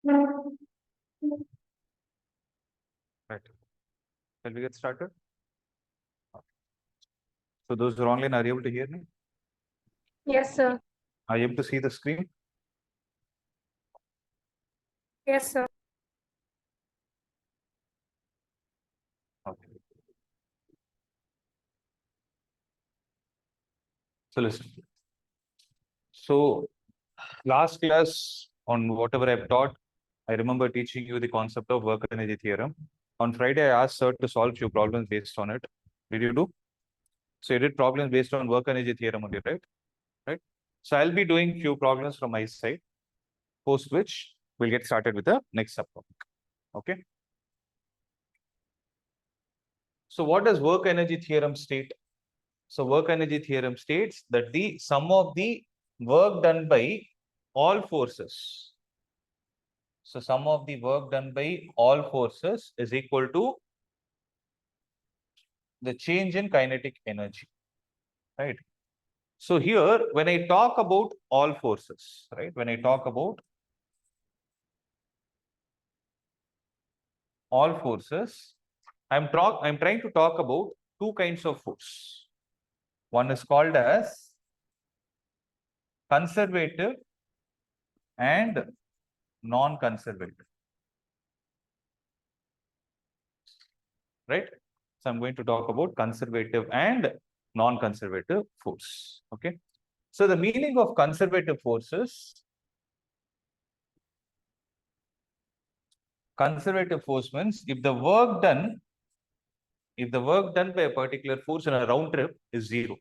Right. Shall we get started? So those who are online are able to hear me? Yes, sir. Are you able to see the screen? Yes, sir. Okay. So listen. So last class on whatever I've taught, I remember teaching you the concept of work energy theorem. On Friday, I asked Sir to solve few problems based on it. Did you do? So you did problems based on work energy theorem only, right? Right. So I'll be doing few problems from my side, post which we'll get started with the next subtopic. Okay. So what does work energy theorem state? So work energy theorem states that the sum of the work done by all forces. So sum of the work done by all forces is equal to the change in kinetic energy, right? So here, when I talk about all forces, right? When I talk about all forces, I'm trying to talk about two kinds of force. One is called as conservative and non-conservative, right? So I'm going to talk about conservative and non-conservative force. Okay. So the meaning of conservative forces, conservative force means if the work done by a particular force in a round trip is zero.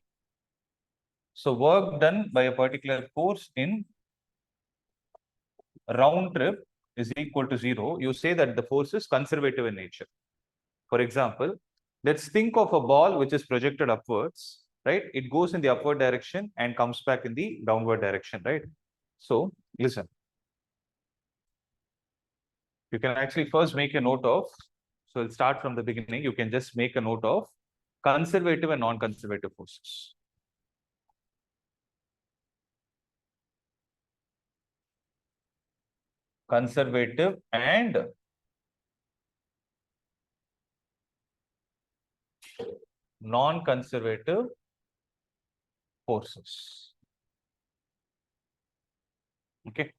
So work done by a particular force in round trip is equal to zero. You say that the force is conservative in nature. For example, let's think of a ball which is projected upwards, right? It goes in the upward direction and comes back in the downward direction, right? So listen, you can actually first make a note of, so we'll start from the beginning. You can just make a note of conservative and non-conservative forces. Conservative and non-conservative forces. Okay.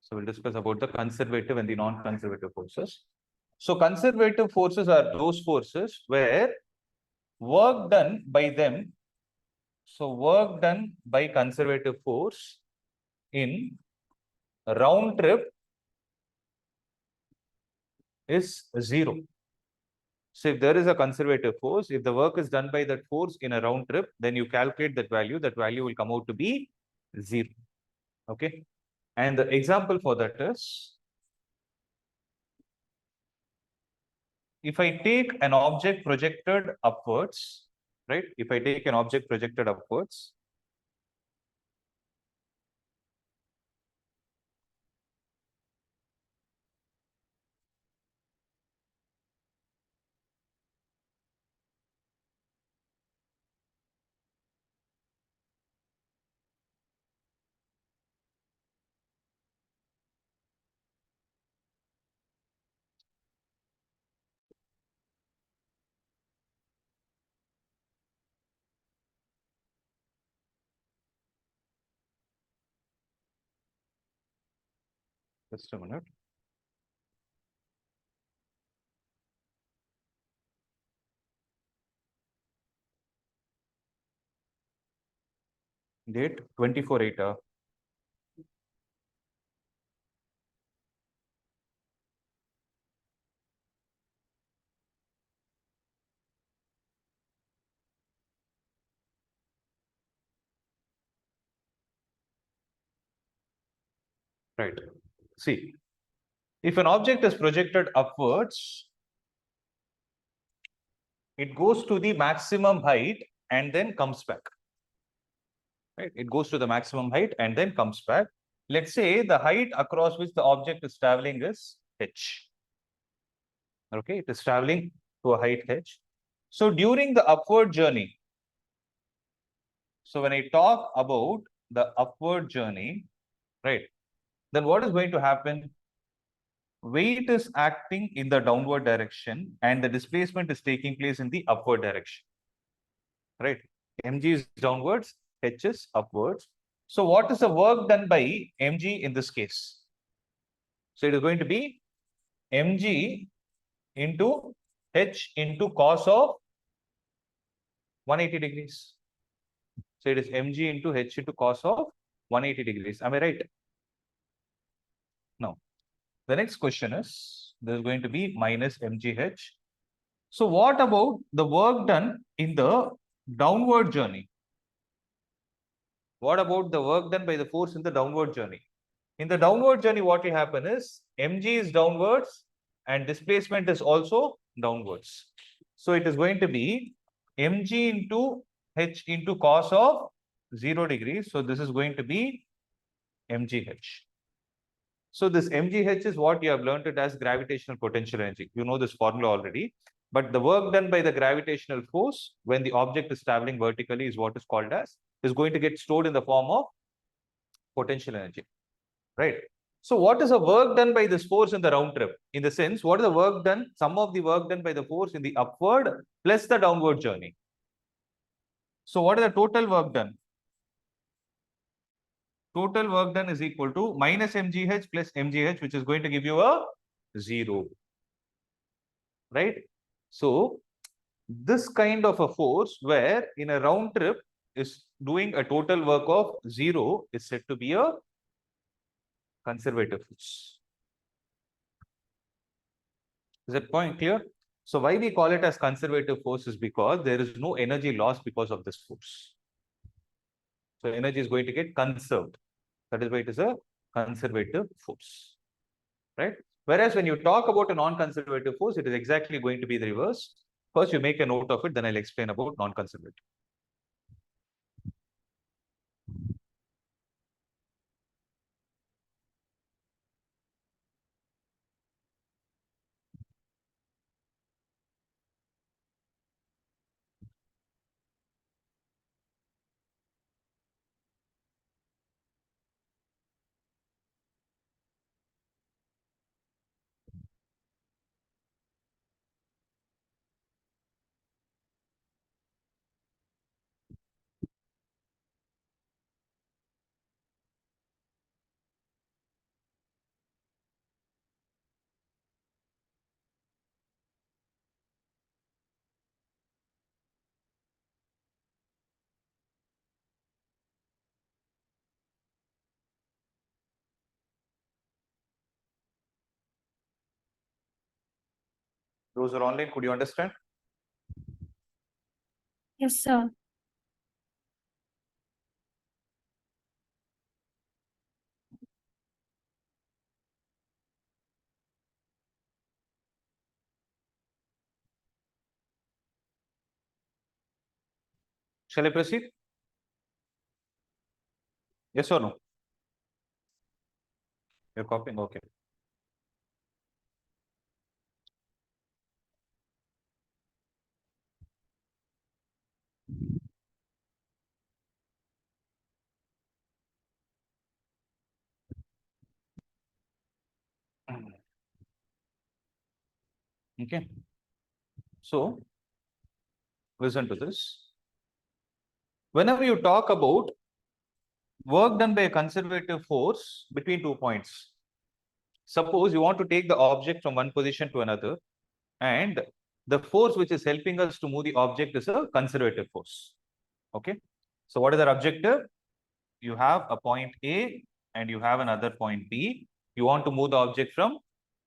So we'll discuss about the conservative and the non-conservative forces. So conservative forces are those forces where work done by them, so work done by conservative force in a round trip is zero. So if there is a conservative force, if the work is done by that force in a round trip, then you calculate that value will come out to be zero. Okay. And the example for that is, if I take an object projected upwards, right? If I take an object projected upwards, just a minute. Date 24/8. Right. See, if an object is projected upwards, it goes to the maximum height and then comes back. Right? It goes to the maximum height and then comes back. Let's say the height across which the object is traveling is h. Okay, it is traveling to a height h. So during the upward journey, so when I talk about the upward journey, right, then what is going to happen? Weight is acting in the downward direction and the displacement is taking place in the upward direction, right? Mg is downwards, h is upwards. So what is the work done by mg in this case? So it is going to be mg into h into cos of 180 degrees. So it is mg into h into cos of 180 degrees. Am I right? No. The next question is, there is going to be minus mgh. So what about the work done in the downward journey? What about the work done by the force in the downward journey? In the downward journey, what will happen is mg is downwards, and displacement is also downwards. So it is going to be mg into h into cos of 0 degrees. So this is going to be mgh. So this mgh is what you have learned it as gravitational potential energy. You know this formula already. But the work done by the gravitational force when the object is traveling vertically is what is called as, is going to get stored in the form of potential energy, right? So what is the work done by this force in the round trip? In the sense, what is the work done? Sum of the work done by the force in the upward plus the downward journey. So what is the total work done? Total work done is equal to minus mgh plus mgh, which is going to give you a 0, right? So this kind of a force where in a round trip is doing a total work of 0 is said to be a conservative force. Is that point clear? So why we call it as conservative force is because there is no energy loss because of this force. So energy is going to get conserved. That is why it is a conservative force, right? Whereas when you talk about a non-conservative force, it is exactly going to be the reverse. First, you make a note of it, then I'll explain about non-conservative. Those are online, could you understand? Yes, sir. Shall I proceed? Yes or no? You're copying? Okay. Okay. So listen to this. Whenever you talk about work done by a conservative force between 2 points, suppose you want to take the object from one position to another, and the force which is helping us to move the object is a conservative force. Okay. So what is our objective? You have a point A and you have another point B. You want to move the object from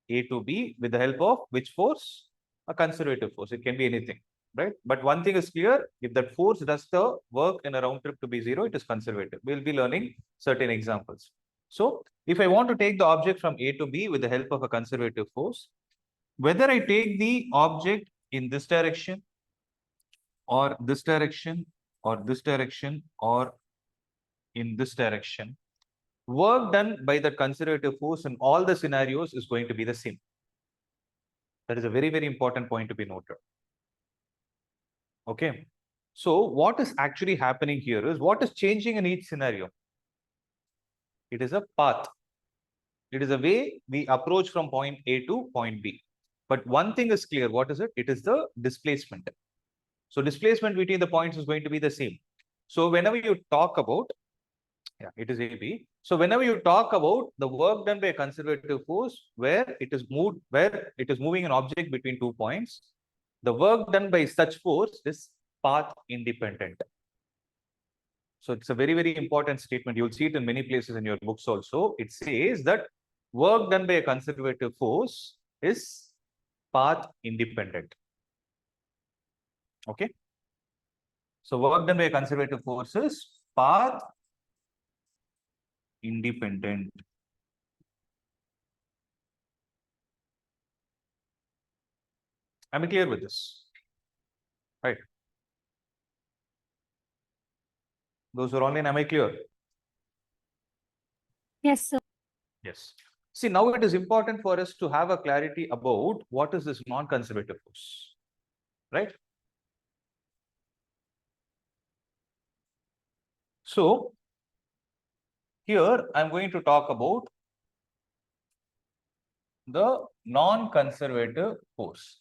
A to B with the help of which force? A conservative force. It can be anything, right? But one thing is clear, if that force does the work in a round trip to be 0, it is conservative. We'll be learning certain examples. So if I want to take the object from A to B with the help of a conservative force, whether I take the object in this direction or this direction or this direction or in this direction, work done by the conservative force in all the scenarios is going to be the same. That is a very, very important point to be noted. Okay. So what is actually happening here is what is changing in each scenario? It is a path. It is a way we approach from point A to point B. But one thing is clear. What is it? It is the displacement. So displacement between the points is going to be the same. So whenever you talk about, yeah, it is AB. So whenever you talk about the work done by a conservative force where it is moving an object between 2 points, the work done by such force is path independent. So it's a very, very important statement. You'll see it in many places in your books also. It says that work done by a conservative force is path independent. Okay. So work done by a conservative force is path independent. Am I clear with this? Right. Those who are online, am I clear? Yes, sir. Yes. See, now it is important for us to have a clarity about what is this non-conservative force, right? So, here I'm going to talk about the non-conservative force.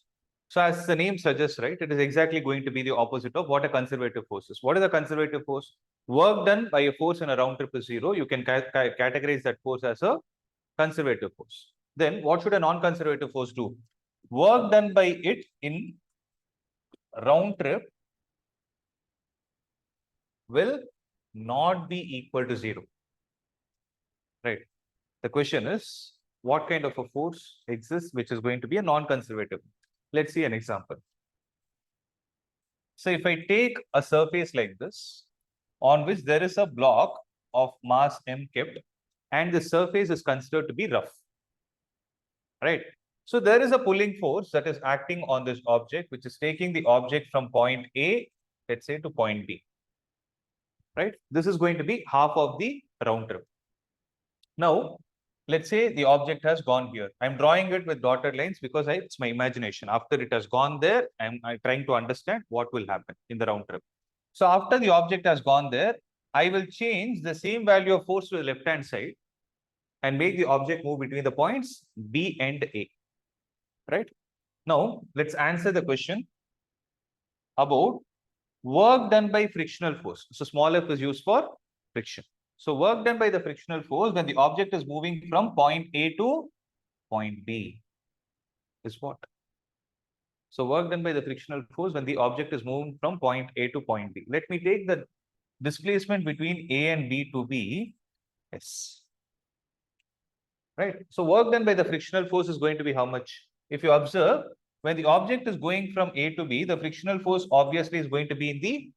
So, as the name suggests, right, it is exactly going to be the opposite of what a conservative force is. What is a conservative force? Work done by a force in a round trip is 0. You can categorize that force as a conservative force. Then what should a non-conservative force do? Work done by it in round trip will not be equal to 0. Right. The question is, what kind of a force exists which is going to be a non-conservative? Let's see an example. So if I take a surface like this, on which there is a block of mass m kept, and the surface is considered to be rough. Right. So there is a pulling force that is acting on this object, which is taking the object from point A, let's say, to point B. Right. This is going to be half of the round trip. Now, let's say the object has gone here. I'm drawing it with dotted lines because it's my imagination. After it has gone there, I'm trying to understand what will happen in the round trip. So after the object has gone there, I will change the same value of force to the left-hand side and make the object move between the points B and A. Right? Now, let's answer the question about work done by frictional force. So small f is used for friction. So work done by the frictional force when the object is moving from point A to point B is what? So work done by the frictional force when the object is moving from point A to point B. Let me take the displacement between A and B to be S. Right? So work done by the frictional force is going to be how much? If you observe, when the object is going from A to B, the frictional force obviously is going to be in the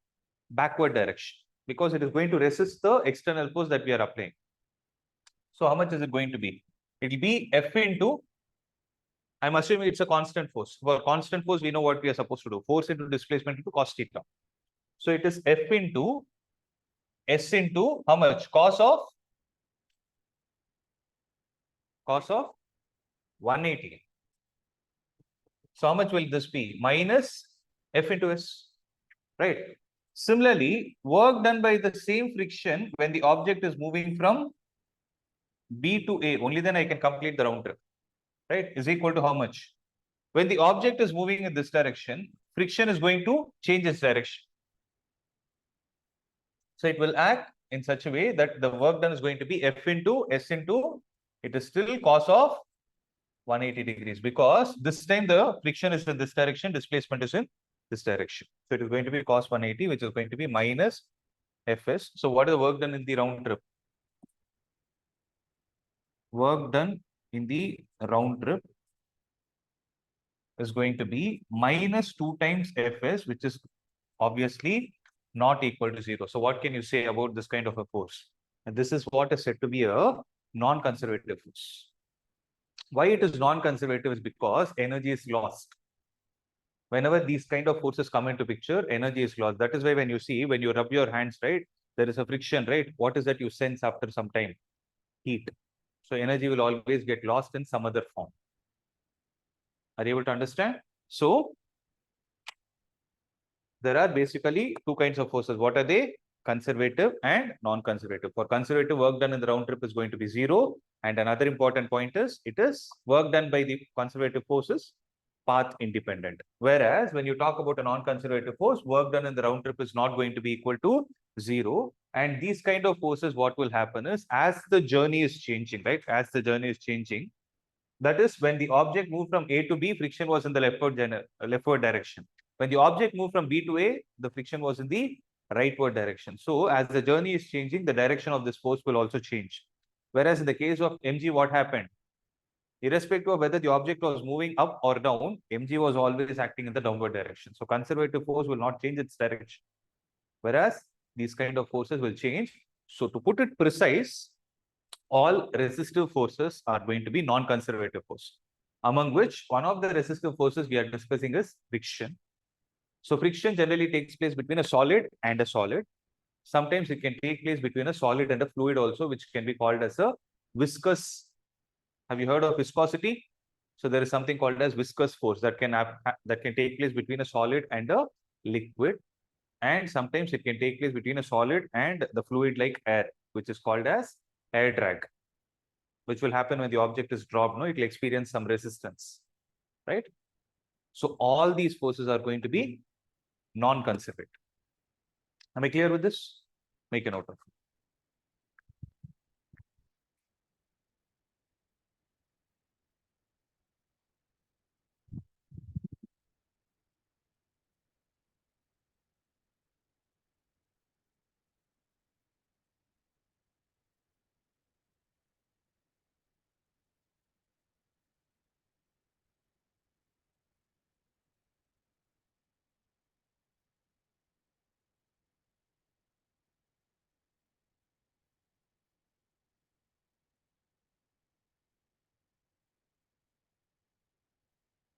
backward direction because it is going to resist the external force that we are applying. So how much is it going to be? It will be F into, I'm assuming it's a constant force. For constant force, we know what we are supposed to do. Force into displacement into cos theta. So it is F into S into how much? Cos of 180. So how much will this be? Minus F into S. Right. Similarly, work done by the same friction when the object is moving from B to A, only then I can complete the round trip, right, is equal to how much? When the object is moving in this direction, friction is going to change its direction. So it will act in such a way that the work done is going to be F into S into, it is still cos of 180 degrees because this time the friction is in this direction, displacement is in this direction. So it is going to be cos 180, which is going to be minus Fs. So what is the work done in the round trip? Work done in the round trip is going to be minus 2 times Fs, which is obviously not equal to 0. So what can you say about this kind of a force? And this is what is said to be a non-conservative force. Why it is non-conservative is because energy is lost. Whenever these kind of forces come into picture, energy is lost. That is why when you see, when you rub your hands, right, there is a friction, right? What is that you sense after some time? Heat. So energy will always get lost in some other form. Are you able to understand? So there are basically two kinds of forces. What are they? Conservative and non-conservative. For conservative, work done in the round trip is going to be 0. And another important point is, it is work done by the conservative forces path independent. Whereas when you talk about a non-conservative force, work done in the round trip is not going to be equal to 0. And these kind of forces, what will happen is, as the journey is changing, right? As the journey is changing, that is when the object moved from A to B, friction was in the leftward direction. When the object moved from B to A, the friction was in the rightward direction. So as the journey is changing, the direction of this force will also change. Whereas in the case of mg, what happened? Irrespective of whether the object was moving up or down, mg was always acting in the downward direction. So conservative force will not change its direction. Whereas these kind of forces will change. So to put it precise, all resistive forces are going to be non-conservative force. among which one of the resistive forces we are discussing is friction. So friction generally takes place between a solid and a solid. Sometimes it can take place between a solid and a fluid also, which can be called as a viscous. Have you heard of viscosity? So there is something called as viscous force that can take place between a solid and a liquid, and sometimes it can take place between a solid and the fluid like air, which is called as air drag, which will happen when the object is dropped. No, it will experience some resistance, right? So all these forces are going to be non-conservative. Am I clear with this? Make a note of it.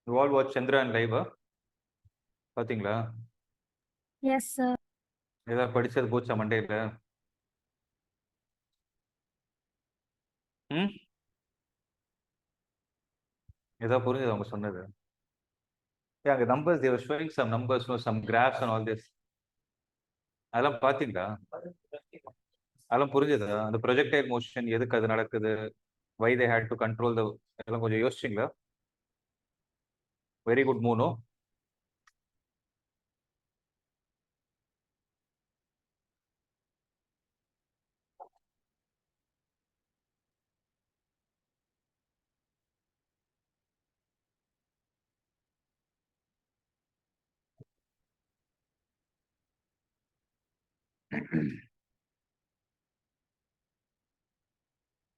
You all watch Chandrayaan live? பாத்தீங்களா? Yes, sir. ஏதாவது படிச்சது போச்சா மண்டேல? ஏதாவது புரிஞ்சது அவங்க சொன்னது? Yeah, the numbers, they were showing some numbers, no, some graphs and all this. அதெல்லாம் பாத்தீங்களா? அதெல்லாம் புரிஞ்சதா? அந்த projectile motion எதுக்கு அது நடக்குது? Why they had to control the எல்லாம் கொஞ்சம் யோசிச்சீங்களா? Very good move, no?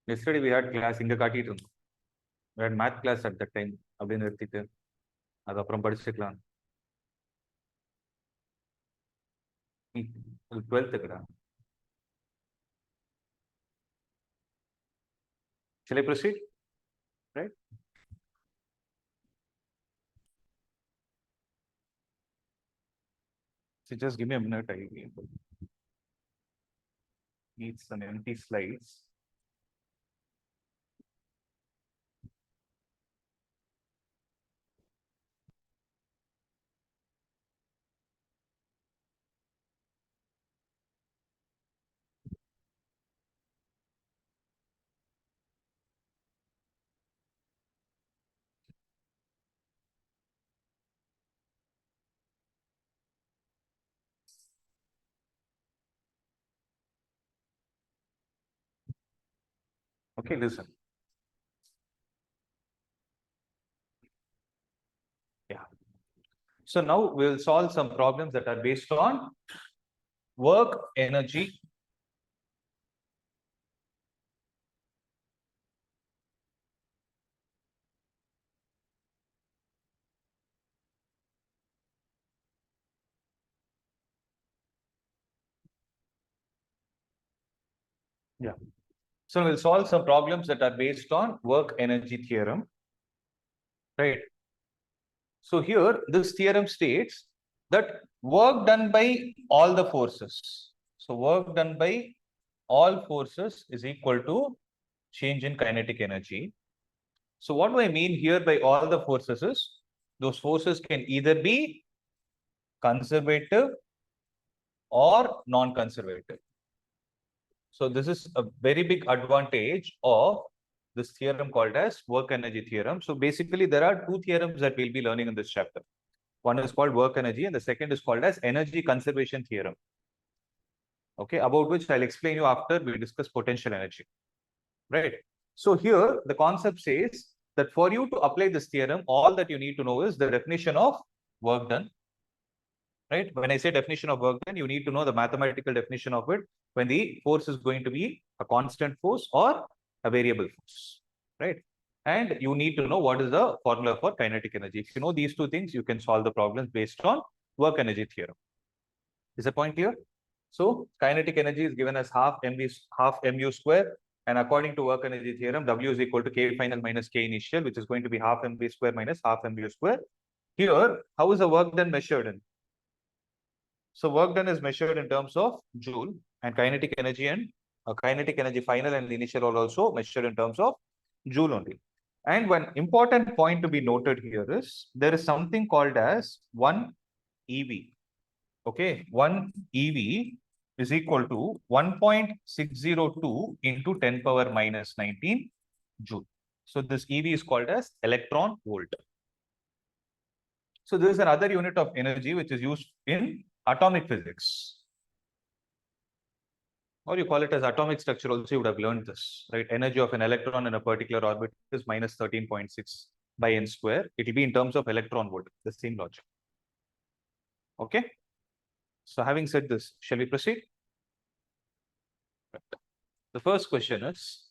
Yesterday we had class இங்க காட்டிட்டு இருந்தோம். We had math class at that time. அப்படின்னு நிறுத்திட்டு அது அப்புறம் படிச்சுக்கலாம். 12th. Shall I proceed? Right? So just give me a minute. I need some empty slides. Okay, listen. Yeah. So now we'll solve some problems that are based on work, energy. Yeah. So we'll solve some problems that are based on work energy theorem. Right. So here, this theorem states that work done by all the forces. So work done by all forces is equal to change in kinetic energy. So what do I mean here by all the forces is, those forces can either be conservative or non-conservative. So this is a very big advantage of this theorem called as work energy theorem. So basically there are two theorems that we'll be learning in this chapter. One is called work energy and the second is called as energy conservation theorem. Okay, about which I'll explain you after we discuss potential energy. Right. So here the concept says that for you to apply this theorem, all that you need to know is the definition of work done. Right. When I say definition of work done, you need to know the mathematical definition of it when the force is going to be a constant force or a variable force. Right. And you need to know what is the formula for kinetic energy. If you know these two things, you can solve the problems based on work energy theorem. Is the point clear? So kinetic energy is given as half mu square And according to work energy theorem, W is equal to K final minus K initial, which is going to be half mv square minus half mv square. Here, how is the work done measured in? So work done is measured in terms of joule, and kinetic energy final and initial are also measured in terms of joule only. And one important point to be noted here is there is something called as 1 EV. Okay, 1 EV is equal to 1.602 into 10 power minus 19 joule. So this EV is called as electron volt. So this is another unit of energy which is used in atomic physics. Or you call it as atomic structure also, you would have learned this, right? Energy of an electron in a particular orbit is minus 13.6 by n square. It will be in terms of electron volt, the same logic. Okay. So having said this, shall we proceed? The first question is,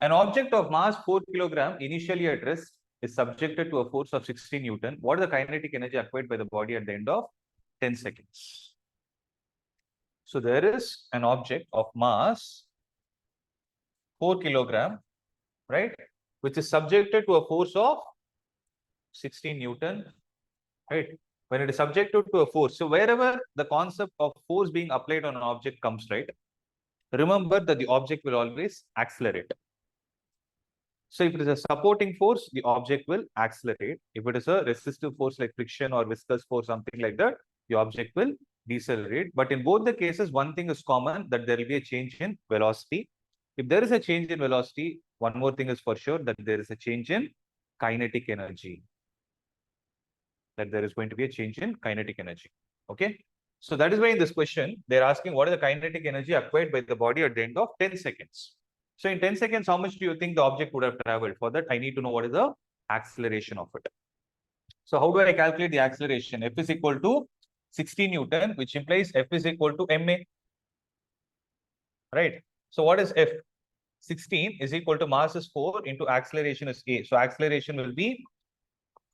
an object of mass 4 kilogram initially at rest is subjected to a force of 60 Newton. What is the kinetic energy acquired by the body at the end of 10 seconds? So there is an object of mass 4 kilogram, right, which is subjected to a force of 16 Newton, right? When it is subjected to a force, so wherever the concept of force being applied on an object comes, right, remember that the object will always accelerate. So if it is a supporting force, the object will accelerate. If it is a resistive force like friction or viscous force, something like that, the object will decelerate. But in both the cases, one thing is common, that there will be a change in velocity. If there is a change in velocity, one more thing is for sure, that there is a change in kinetic energy. That there is going to be a change in kinetic energy. Okay. So that is why in this question, they're asking what is the kinetic energy acquired by the body at the end of 10 seconds. So in 10 seconds, how much do you think the object would have traveled? For that, I need to know what is the acceleration of it. So how do I calculate the acceleration? F is equal to 60 Newton, which implies F is equal to ma. Right. So what is F? 16 is equal to mass is 4 into acceleration is a. So acceleration will be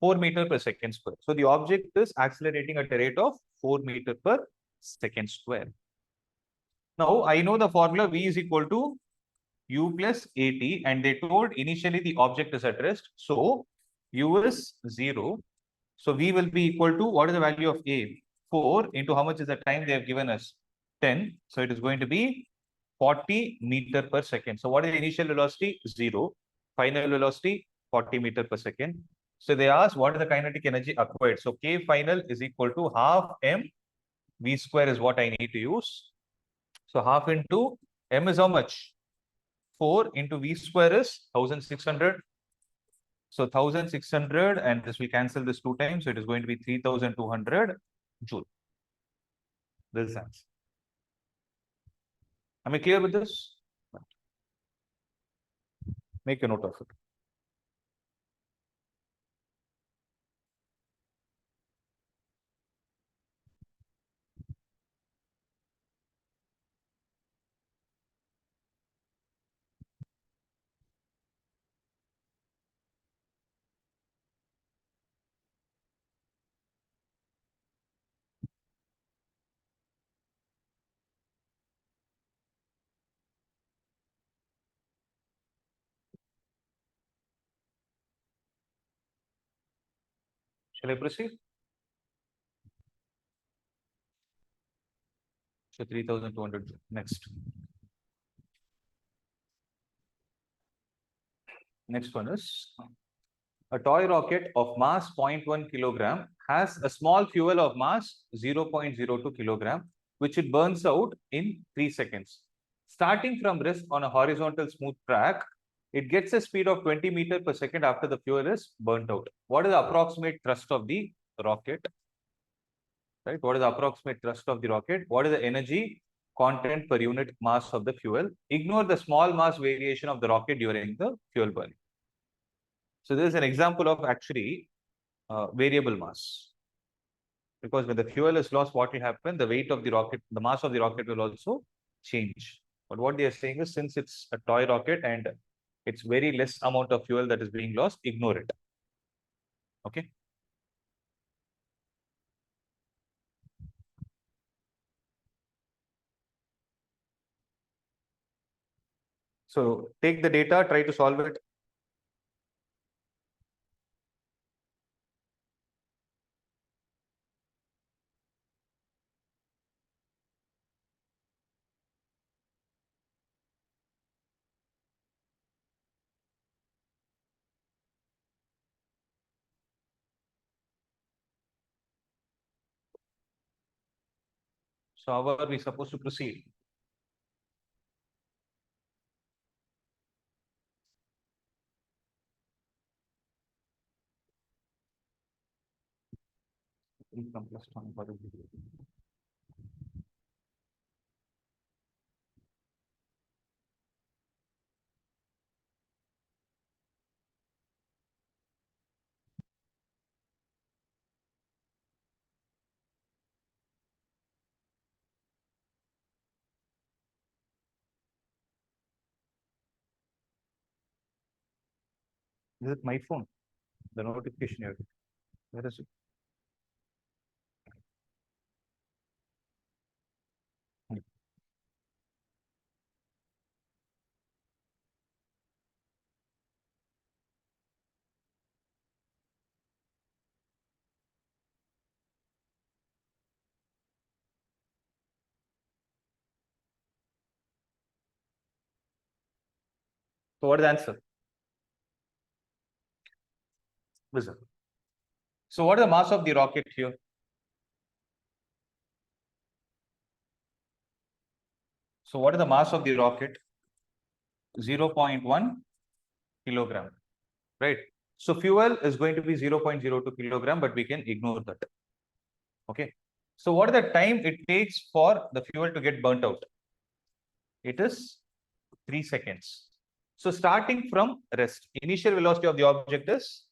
4 meter per second square. So the object is accelerating at a rate of 4 meter per second square. Now I know the formula V is equal to U plus AT, and they told initially the object is at rest. So U is 0. So V will be equal to, what is the value of A? 4 into how much is the time they have given us? 10. So it is going to be 40 meter per second. So what is the initial velocity? 0. Final velocity, 40 meter per second. So they asked what is the kinetic energy acquired. So K final is equal to half M. V square is what I need to use. So half into M is how much? 4 into V square is 1600. So 1600, and this will cancel this 2 times. So it is going to be 3200 joule. This is answer. Am I clear with this? Make a note of it. Shall I proceed? So 3200. Next. Next one is a toy rocket of mass 0.1 kilogram has a small fuel of mass 0.02 kilogram, which it burns out in 3 seconds. Starting from rest on a horizontal smooth track, it gets a speed of 20 meters per second after the fuel is burnt out. What is the approximate thrust of the rocket? Right? What is the approximate thrust of the rocket? What is the energy content per unit mass of the fuel? Ignore the small mass variation of the rocket during the fuel burning. So this is an example of actually variable mass. Because when the fuel is lost, what will happen? The weight of the rocket, the mass of the rocket will also change. But what they are saying is, since it's a toy rocket and it's very less amount of fuel that is being lost, ignore it. Okay. So take the data, try to solve it. So how are we supposed to proceed? From plus one, what is it? Is it my phone? The notification here. Where is it? So what is the answer? Wizard. So what is the mass of the rocket here? So what is the mass of the rocket? 0.1 kilogram, right? So fuel is going to be 0.02 kilogram, but we can ignore that. Okay. So what is the time it takes for the fuel to get burnt out? It is 3 seconds. So starting from rest, initial velocity of the object is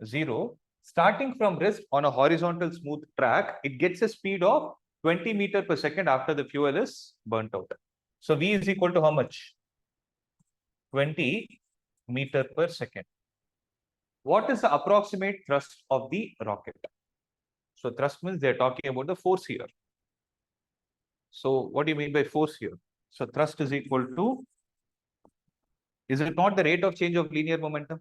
0. Starting from rest on a horizontal smooth track, it gets a speed of 20 meter per second after the fuel is burnt out. So V is equal to how much? 20 meter per second. What is the approximate thrust of the rocket? So thrust means they're talking about the force here. So what do you mean by force here? So thrust is equal to, is it not the rate of change of linear momentum?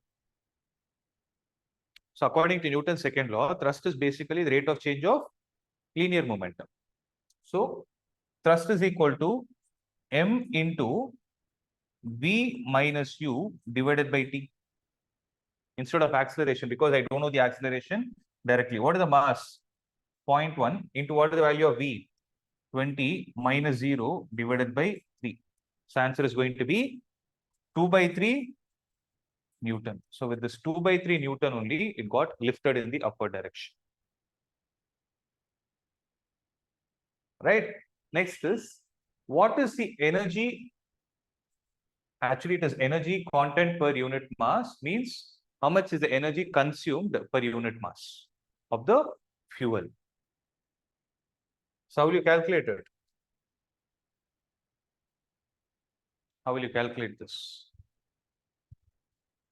So according to Newton's second law, thrust is basically the rate of change of linear momentum. So thrust is equal to m into v minus u divided by t. Instead of acceleration, because I don't know the acceleration directly. What is the mass? 0.1 into what is the value of v? 20 minus 0 divided by 3. So answer is going to be 2 by 3 Newton. So with this 2 by 3 Newton only, it got lifted in the upward direction. Right? Next is, what is the energy? Actually, it is energy content per unit mass, means how much is the energy consumed per unit mass of the fuel. So how will you calculate it? How will you calculate this?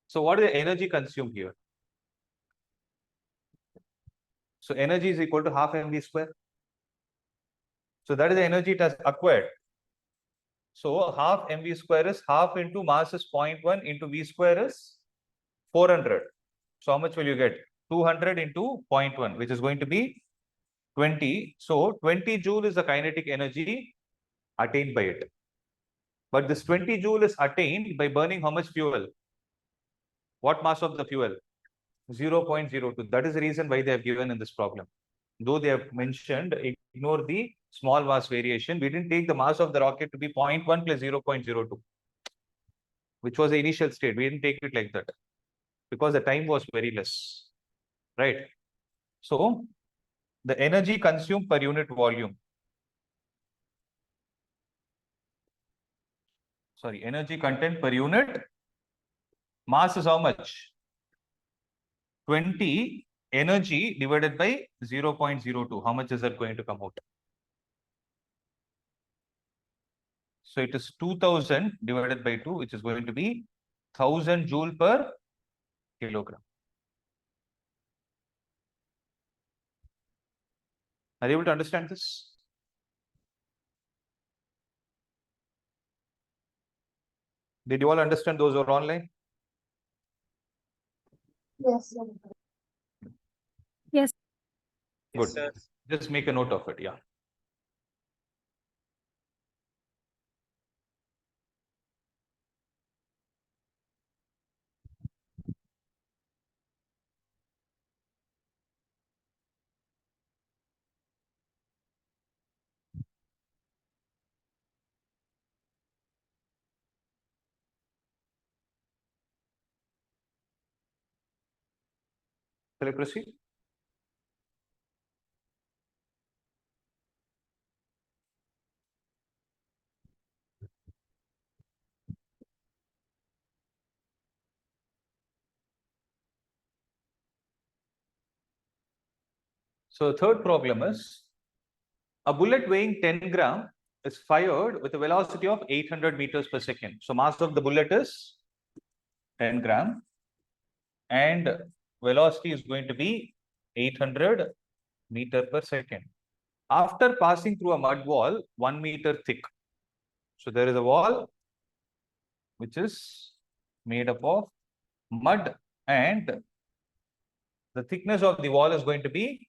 So what is the energy consumed here? So energy is equal to half mv square. So that is the energy it has acquired. So half mv square is half into mass is 0.1 into v square is 400. So how much will you get? 200 into 0.1, which is going to be 20. So 20 joule is the kinetic energy attained by it. But this 20 joule is attained by burning how much fuel? What mass of the fuel? 0.02. That is the reason why they have given in this problem. Though they have mentioned, ignore the small mass variation. We didn't take the mass of the rocket to be 0.1 plus 0.02, which was the initial state. We didn't take it like that because the time was very less, right? So the energy consumed per unit volume. Sorry, energy content per unit mass is how much? 20 energy divided by 0.02. How much is that going to come out? So it is 2000 divided by 2, which is going to be 1000 joule per kilogram. Are you able to understand this? ' Did you all understand those who are online? Yes, sir. Yes. Good. Just make a note of it. Yeah. Shall I proceed? So the third problem is a bullet weighing 10 gram is fired with a velocity of 800 meters per second. So mass of the bullet is 10 gram and velocity is going to be 800 meter per second. After passing through a mud wall 1 meter thick. So there is a wall which is made up of mud and the thickness of the wall is going to be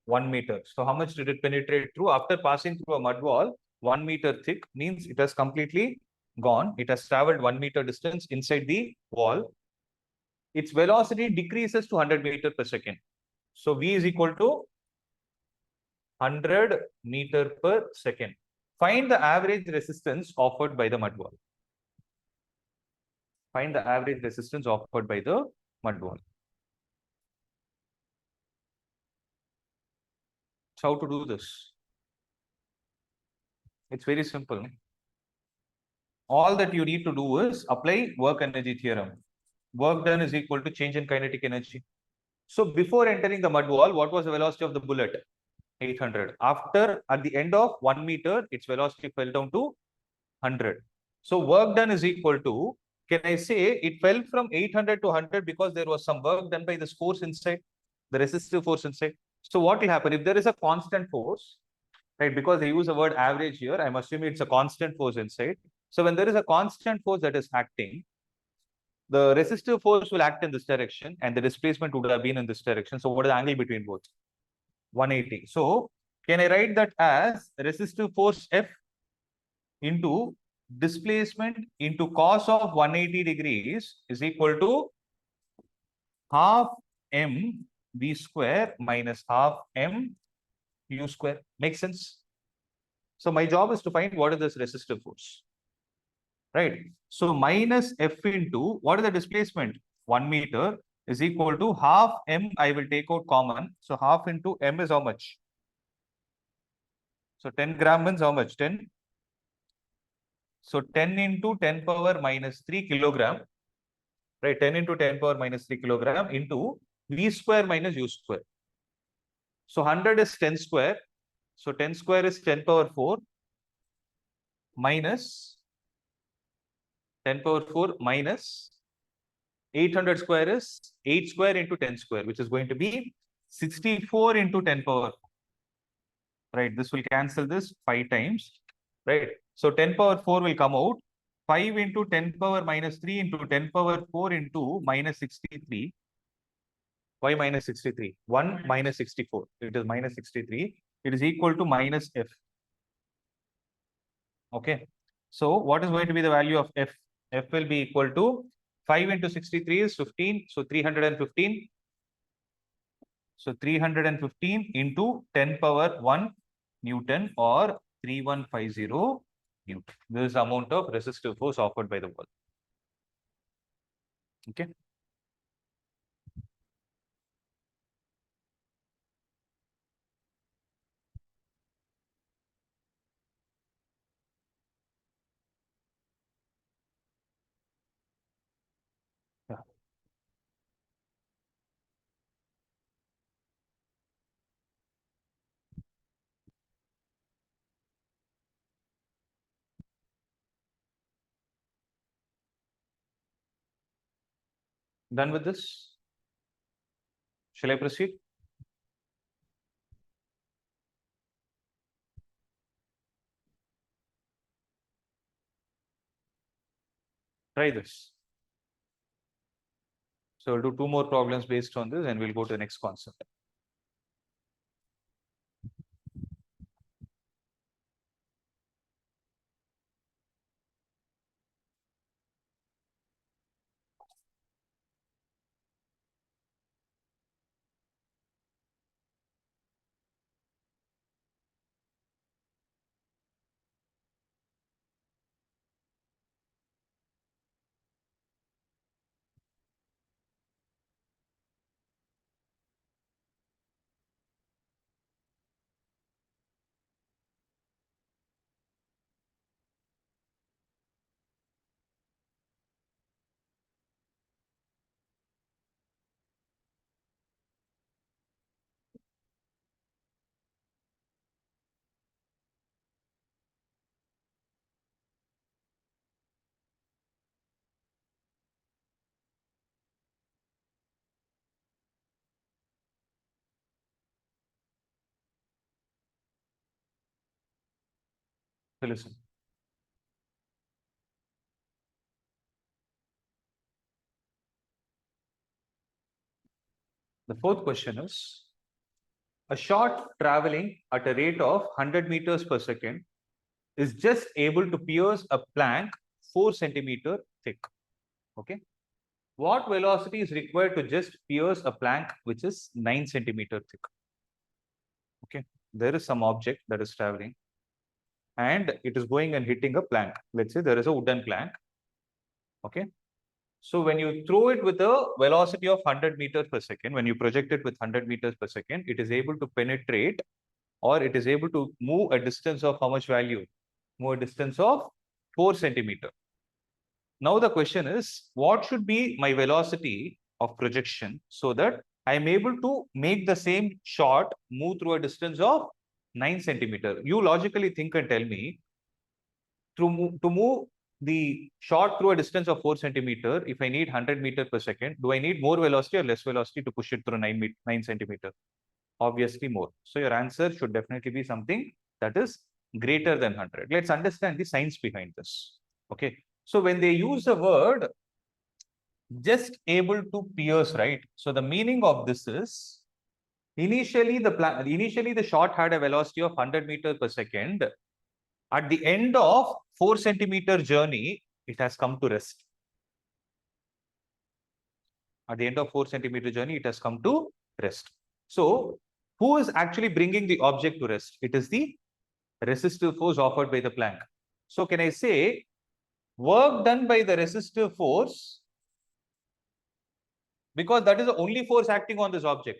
1 meter. So how much did it penetrate through? After passing through a mud wall, 1 meter thick means it has completely gone. It has traveled 1 meter distance inside the wall. Its velocity decreases to 100 meter per second. So V is equal to 100 meter per second. Find the average resistance offered by the mud wall. Find the average resistance offered by the mud wall. So how to do this? It's very simple. All that you need to do is apply work energy theorem. Work done is equal to change in kinetic energy. So before entering the mud wall, what was the velocity of the bullet? 800. After, at the end of 1 meter, its velocity fell down to 100. So work done is equal to, can I say it fell from 800 to 100 because there was some work done by this force inside, the resistive force inside. So what will happen if there is a constant force, right? Because they use the word average here, I'm assuming it's a constant force inside. So when there is a constant force that is acting, the resistive force will act in this direction and the displacement would have been in this direction. So what is the angle between both? 180. So can I write that as resistive force F into displacement into cos of 180 degrees is equal to half m v square minus half m u square. Makes sense? So my job is to find what is this resistive force, right? So minus F into, what is the displacement? 1 meter is equal to half m, I will take out common. So half into m is how much? So 10 gram means how much? 10. So 10 into 10 power minus 3 kilogram, right? 10 into 10 power minus 3 kilogram into v square minus u square. So 100 is 10 square. So 10 square is 10 power 4 minus 10 power 4 minus 800 square is 8 square into 10 square, which is going to be 64 into 10 power 4. Right? This will cancel this 5 times, right? So 10 power 4 will come out. 5 into 10 power minus 3 into 10 power 4 into minus 63. Why minus 63? 1 minus 64. It is minus 63. It is equal to minus F. Okay. So what is going to be the value of F? F will be equal to 5 into 63 is 15. So 315. So 315 into 10 power 1 Newton or 3150 Newton. This is the amount of resistive force offered by the wall. Okay. Yeah. Done with this? Shall I proceed? Try this. So we'll do 2 more problems based on this and we'll go to the next concept. So listen. The fourth question is, a shot traveling at a rate of 100 meters per second is just able to pierce a plank 4 centimeter thick. Okay. What velocity is required to just pierce a plank which is 9 centimeter thick? Okay. There is some object that is traveling and it is going and hitting a plank. Let's say there is a wooden plank. Okay. So when you throw it with a velocity of 100 meters per second, when you project it with 100 meters per second, it is able to penetrate, or it is able to move a distance of how much value? Move a distance of 4 centimeter. Now the question is, what should be my velocity of projection so that I am able to make the same shot move through a distance of 9 centimeter? You logically think and tell me, to move the shot through a distance of 4 centimeter, if I need 100 meters per second, do I need more velocity or less velocity to push it through 9 centimeter? Obviously more. So your answer should definitely be something that is greater than 100. Let's understand the science behind this. Okay. So when they use the word just able to pierce, right? So the meaning of this is, initially the shot had a velocity of 100 meters per second. At the end of 4 centimeter journey, it has come to rest. At the end of 4 centimeter journey, it has come to rest. So who is actually bringing the object to rest? It is the resistive force offered by the plank. So can I say work done by the resistive force, because that is the only force acting on this object.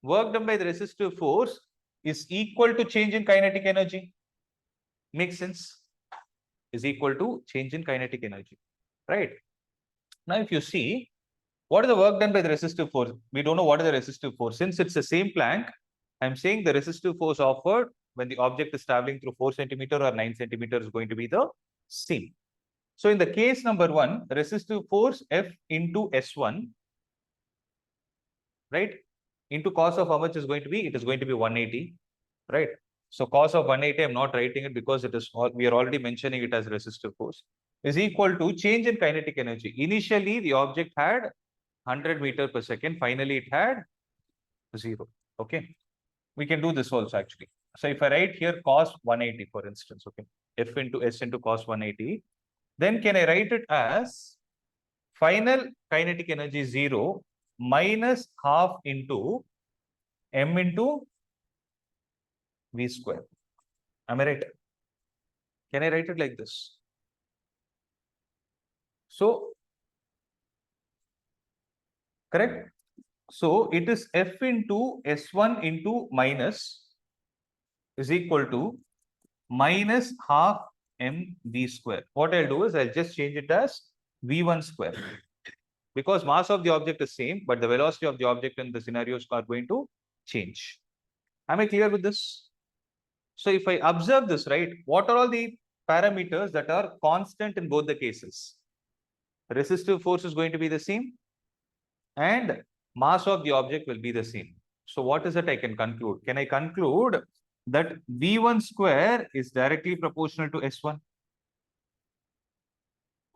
Work done by the resistive force is equal to change in kinetic energy. Makes sense? Is equal to change in kinetic energy, right? Now, if you see, what is the work done by the resistive force? We don't know what is the resistive force. Since it's the same plank, I'm saying the resistive force offered when the object is traveling through 4 centimeter or 9 centimeter is going to be the same. So in the case number 1, resistive force F into S1, right, into cos of how much is going to be? It is going to be 180, right? So cos of 180, I'm not writing it because it is we are already mentioning it as resistive force, is equal to change in kinetic energy. Initially, the object had 100 meters per second. Finally, it had 0. Okay. We can do this also actually. So if I write here cos 180, for instance, okay, F into S into cos 180, then can I write it as final kinetic energy 0 minus half into m into v square. Am I right? Can I write it like this? So, correct? So it is F into S1 into minus is equal to minus half mv square. What I'll do is I'll just change it as v1 square, because mass of the object is same, but the velocity of the object in the scenarios are going to change. Am I clear with this? So if I observe this, right, what are all the parameters that are constant in both the cases? Resistive force is going to be the same and mass of the object will be the same. So what is it I can conclude? Can I conclude that v1 square is directly proportional to s1?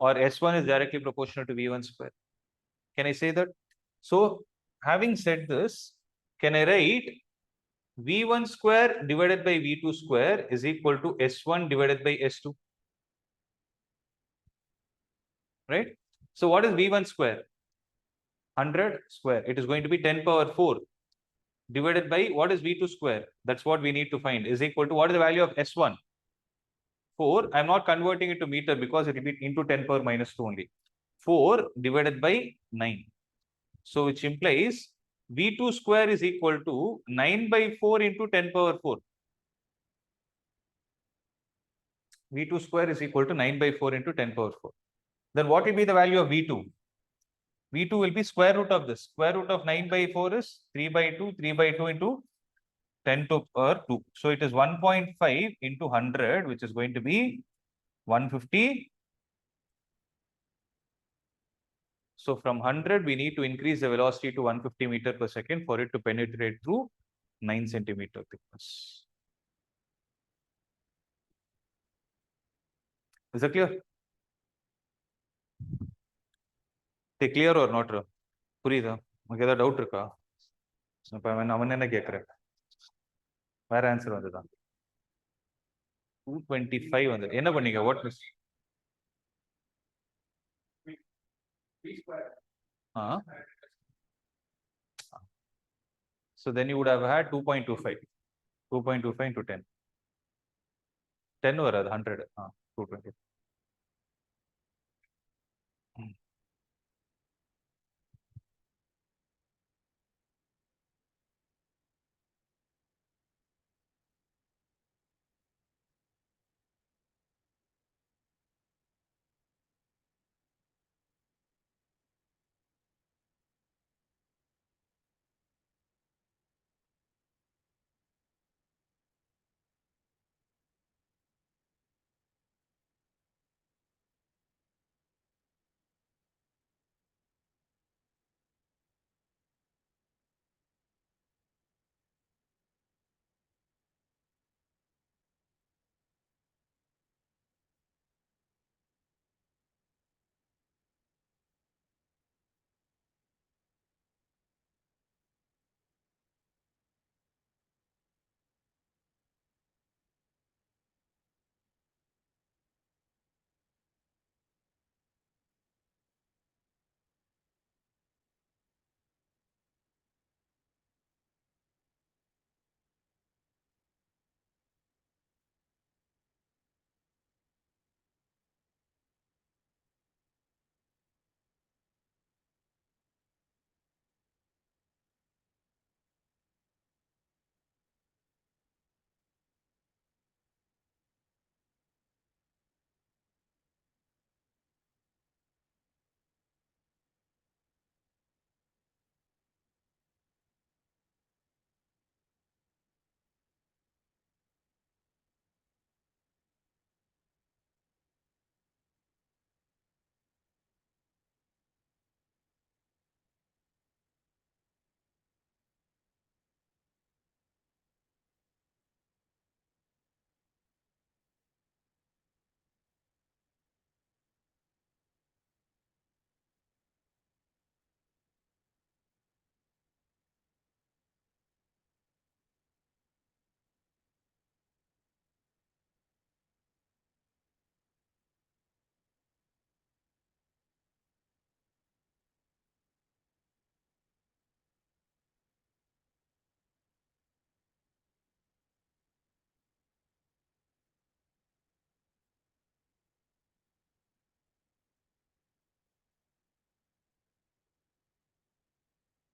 or S1 is directly proportional to V1 square. Can I say that? So having said this, can I write V1 square divided by V2 square is equal to S1 divided by S2? Right? So what is V1 square? 100 square. It is going to be 10 power 4 divided by what is V2 square? That's what we need to find, is equal to what is the value of S1? 4. I'm not converting it to meter because it will be into 10 power minus 2 only. 4 divided by 9. So which implies V2 square is equal to 9 by 4 into 10 power 4. V2 square is equal to 9 by 4 into 10 power 4. Then what will be the value of V2? V2 will be square root of this. Square root of 9 by 4 is 3 by 2, 3 by 2 into 10 to power 2. So it is 1.5 into 100, which is going to be 150. So from 100, we need to increase the velocity to 150 meter per second for it to penetrate through 9 centimeter thickness. Is that clear? Is clear or not? புரியுதா? உங்களுக்கு ஏதாவது doubt இருக்கா? இப்போ அவன் என்ன கேட்குறேன்? வேற answer வந்துதான். 225 வந்து என்ன பண்ணீங்க? What was? So then you would have had 2.25. 2.25 into 10. 10 வராது 100. 220.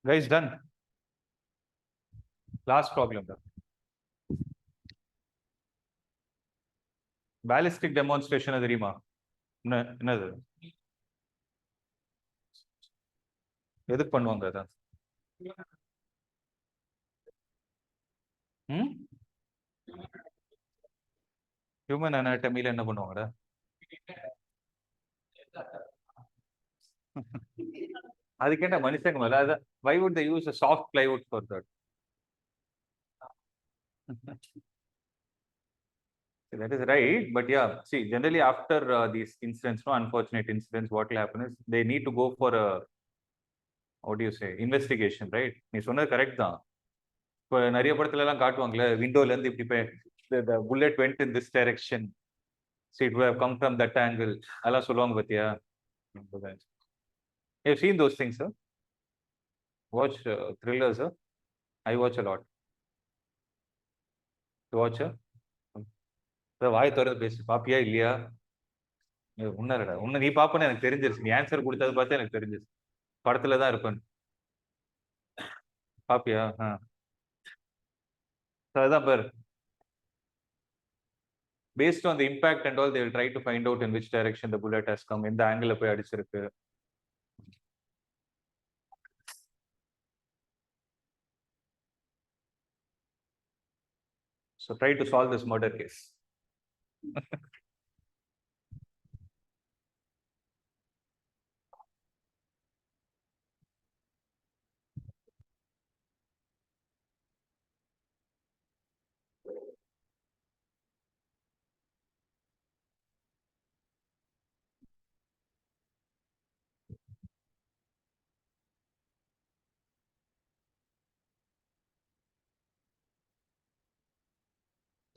Guys, done. Last problem. Ballistic demonstration தெரியுமா? என்னது? எதுக்கு பண்ணுவாங்க அத? ஹியூமன் அனாட்டமில என்ன பண்ணுவாங்கடா? அதுக்கு என்ன மனுஷங்க மேல? Why would they use a soft plywood for that? That is right. But yeah, see, generally after these incidents, no unfortunate incidents, what will happen is they need to go for a, what do you say, investigation, right? நீ சொன்னது correct தான். இப்போ நிறைய படத்துல எல்லாம் காட்டுவாங்கல்ல, விண்டோல இருந்து இப்படி போய் the bullet went in this direction. See, it would have come from that angle. அதெல்லாம் சொல்லுவாங்க பாத்தியா? You've seen those things, sir? Watch thrillers, sir? I watch a lot. You watch, sir? வாய் திறந்து பேசு, பாப்பியா இல்லையா? உன்னடா உன்னை நீ பாப்பன்னு எனக்கு தெரிஞ்சிருச்சு. நீ ஆன்சர் கொடுத்தது பார்த்தா எனக்கு தெரிஞ்சிருச்சு. படத்துல தான் இருப்பேன். பாப்பியா? அதுதான் பாரு. Based on the impact and all, they will try to find out in which direction the bullet has come, in the angle போய் அடிச்சிருக்கு. So try to solve this murder case.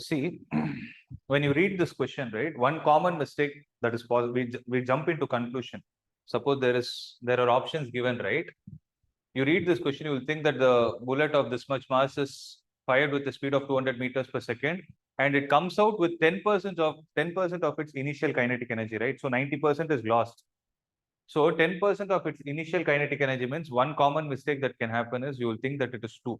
See, when you read this question, right, one common mistake that is possible, we jump into conclusion. Suppose there are options given, right? You read this question, you will think that the bullet of this much mass is fired with a speed of 200 meters per second, and it comes out with 10% of its initial kinetic energy, right? So 90% is lost. So 10% of its initial kinetic energy means one common mistake that can happen is you will think that it is 2.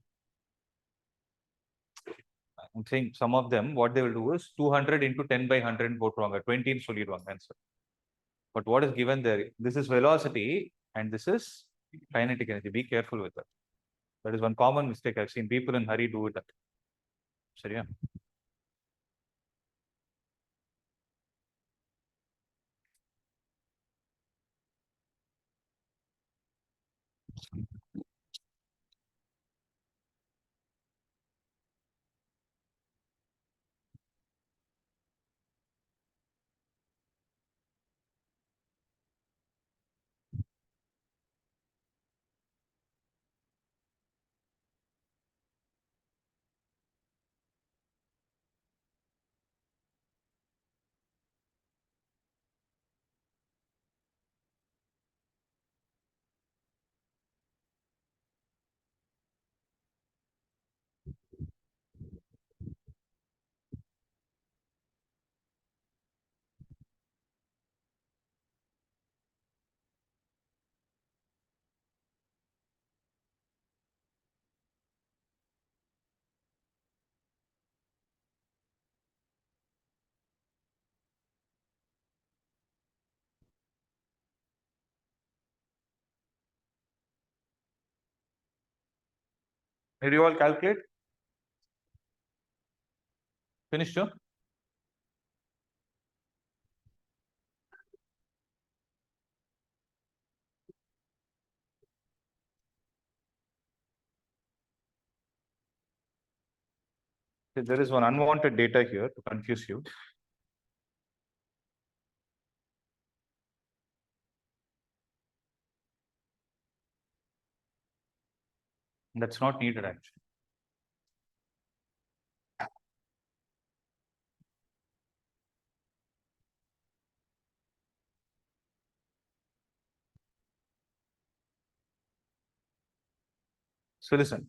I'm saying some of them, what they will do is 200 into 10 by 100 போட்டுருவாங்க 20 சொல்லிடுவாங்க answer. But what is given there? This is velocity and this is kinetic energy. Be careful with that. That is one common mistake I've seen people in hurry do it. சரியா? Did you all calculate? Finished? Huh? There is one unwanted data here to confuse you. That's not needed actually. So listen.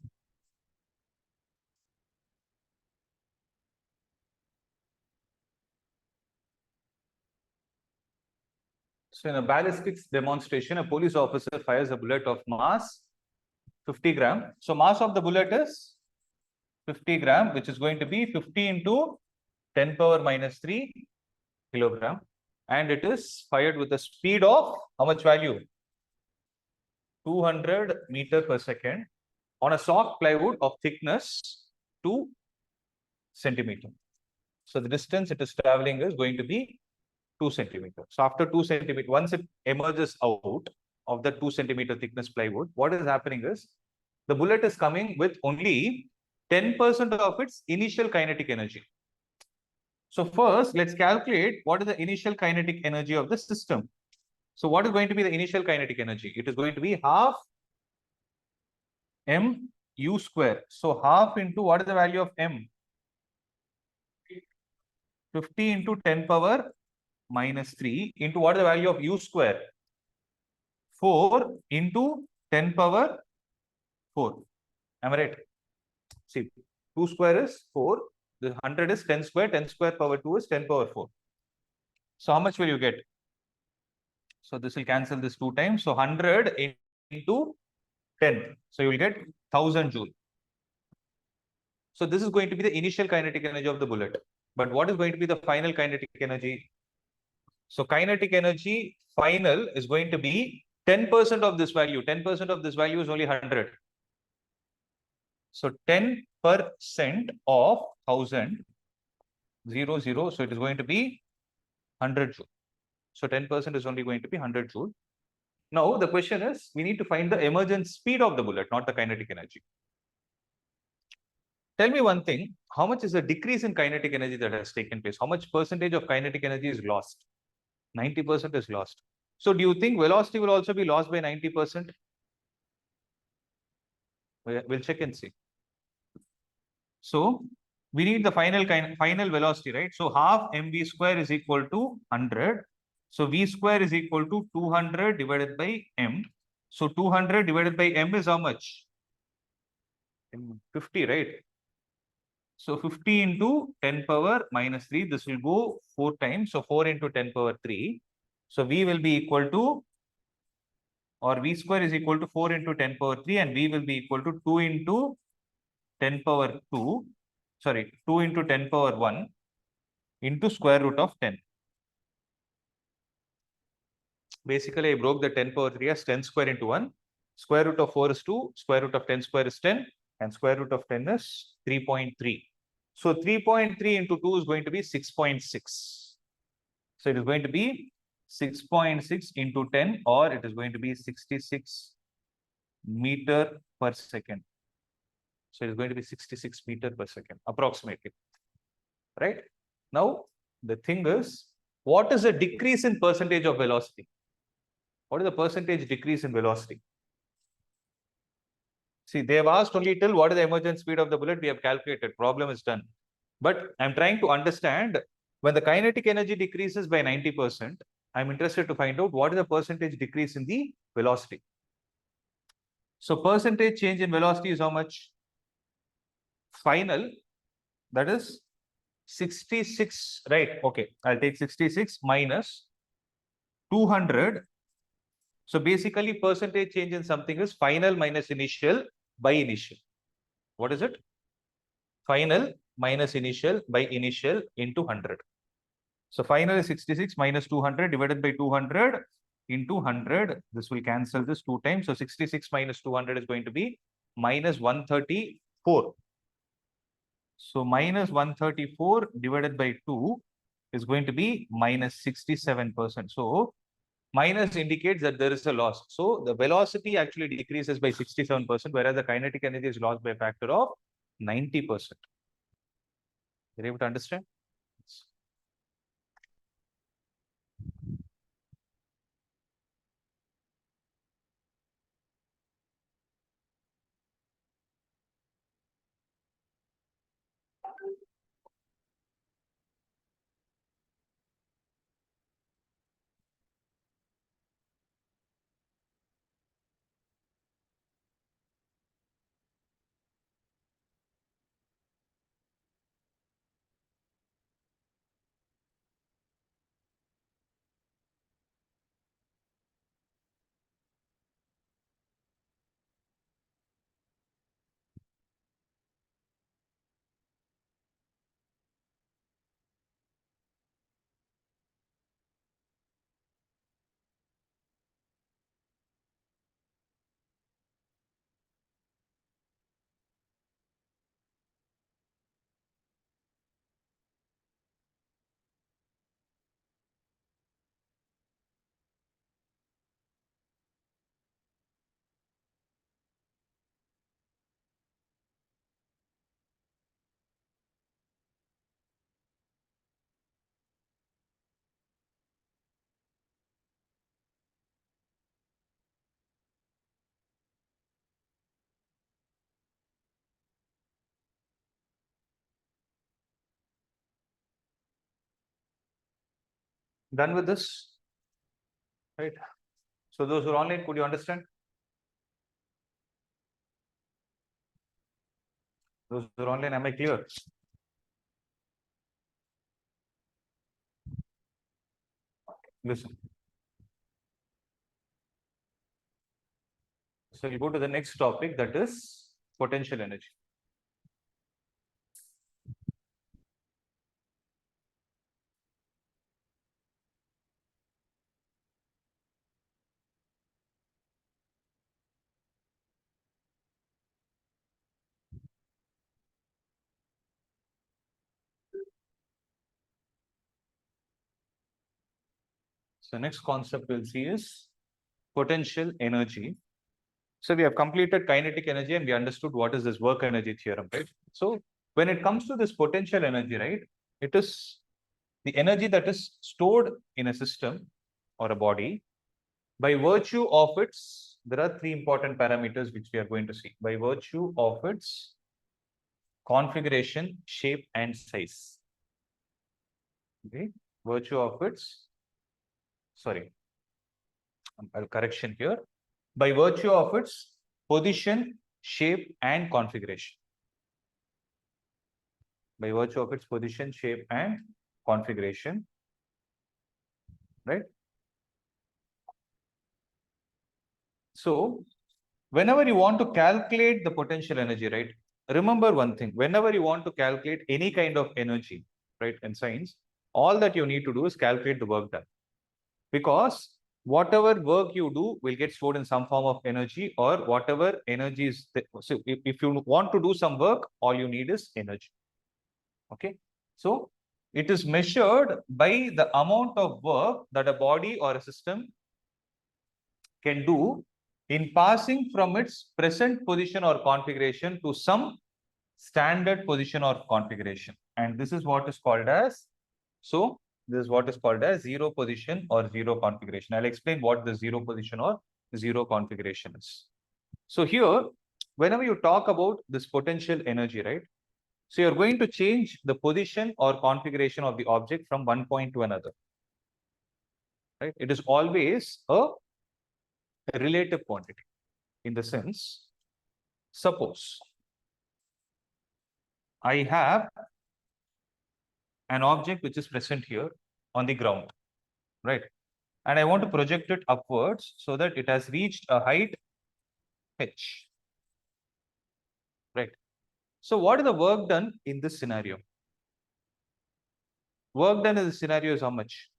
So in a ballistics demonstration, a police officer fires a bullet of mass 50 gram. So mass of the bullet is 50 gram, which is going to be 50 into 10 power minus 3 kilogram. And it is fired with a speed of how much value? 200 meter per second on a soft plywood of thickness 2 centimeter. So the distance it is traveling is going to be 2 centimeters. So after 2 centimeters, once it emerges out of the 2 centimeter thickness plywood, what is happening is the bullet is coming with only 10% of its initial kinetic energy. So first, let's calculate what is the initial kinetic energy of the system. So what is going to be the initial kinetic energy? It is going to be half m u square. So half into what is the value of m? 50 into 10 power minus 3 into what is the value of u square? 4 into 10 power 4. Am I right? See, 2 square is 4. The 100 is 10 square. 10 square power 2 is 10 power 4. So how much will you get? So this will cancel this 2 times. So 100 into 10. So you will get 1000 joule. So this is going to be the initial kinetic energy of the bullet. But what is going to be the final kinetic energy? So kinetic energy final is going to be 10% of this value. 10% of this value is only 100. So 10% of 1000, 0. So it is going to be 100 joule. So 10% is only going to be 100 joule. Now the question is, we need to find the emergent speed of the bullet, not the kinetic energy. Tell me one thing, how much is the decrease in kinetic energy that has taken place? How much percentage of kinetic energy is lost? 90% is lost. So do you think velocity will also be lost by 90%? We'll check and see. So we need the final velocity, right? So half mv square is equal to 100. So v square is equal to 200 divided by m. So 200 divided by m is how much? 50, right? So 50 into 10 power minus 3, this will go 4 times. So 4 into 10 power 3. So V will be equal to, or V square is equal to 4 into 10 power 3, and V will be equal to 2 into 10 power 2, sorry, 2 into 10 power 1 into square root of 10. Basically, I broke the 10 power 3 as 10 square into 1. Square root of 4 is 2, square root of 10 square is 10, and square root of 10 is 3.3. So 3.3 into 2 is going to be 6.6. So it is going to be 6.6 into 10, or it is going to be 66 meter per second. So it is going to be 66 meter per second, approximately. Right? Now, the thing is, what is the decrease in percentage of velocity? What is the percentage decrease in velocity? See, they have asked only till what is the emergent speed of the bullet. We have calculated. Problem is done. But I'm trying to understand, when the kinetic energy decreases by 90%, I'm interested to find out what is the percentage decrease in the velocity. So percentage change in velocity is how much? Final, that is 66, right? Okay, I'll take 66 minus 200. So basically, percentage change in something is final minus initial by initial. What is it? Final minus initial by initial into 100. So final is 66 minus 200 divided by 200 into 100. This will cancel this 2 times. So 66 minus 200 is going to be minus 134. So minus 134 divided by 2 is going to be minus 67%. So minus indicates that there is a loss. So the velocity actually decreases by 67%, whereas the kinetic energy is lost by a factor of 90%. You're able to understand? Done with this? Right. So those who are online, could you understand? Those who are online, am I clear? Listen. So we'll go to the next topic, that is potential energy. So next concept we'll see is potential energy. So we have completed kinetic energy and we understood what is this work energy theorem, right? So when it comes to this potential energy, right, it is the energy that is stored in a system or a body by virtue of its, there are three important parameters which we are going to see, by virtue of its configuration, shape, and size. Okay, virtue of its, sorry, correction here, by virtue of its position, shape, and configuration. By virtue of its position, shape, and configuration, right? So whenever you want to calculate the potential energy, right, remember one thing, whenever you want to calculate any kind of energy, right, in science, all that you need to do is calculate the work done. Because whatever work you do will get stored in some form of energy, or whatever energy is, so if you want to do some work, all you need is energy. Okay, so it is measured by the amount of work that a body or a system can do in passing from its present position or configuration to some standard position or configuration. And this is what is called as, so this is what is called as zero position or zero configuration. I'll explain what the zero position or zero configuration is. So here, whenever you talk about this potential energy, right, so you're going to change the position or configuration of the object from one point to another, right? It is always a relative quantity, in the sense, suppose I have an object which is present here on the ground, right? And I want to project it upwards so that it has reached a height h, right? So what is the work done in this scenario? Work done in this scenario is how much?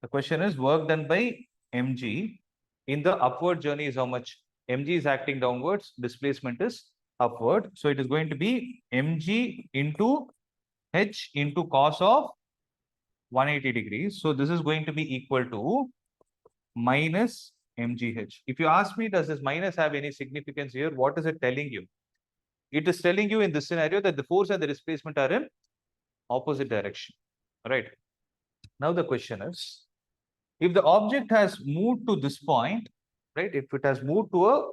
The question is work done by mg in the upward journey is how much? Mg is acting downwards, displacement is upward. So it is going to be mg into h into cos of 180 degrees. So this is going to be equal to minus mgh. If you ask me, does this minus have any significance here? What is it telling you? It is telling you in this scenario that the force and the displacement are in opposite direction, right? Now the question is, if the object has moved to this point, right? If it has moved to a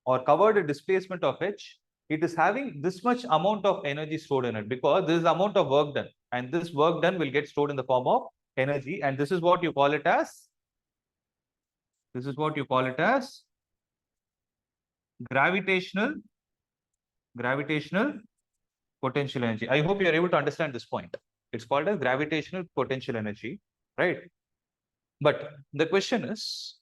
or covered a displacement of h, it is having this much amount of energy stored in it, because this is the amount of work done, and this work done will get stored in the form of energy, and this is what you call it as, this is what you call it as gravitational potential energy. I hope you are able to understand this point. It's called as gravitational potential energy, right? But the question is,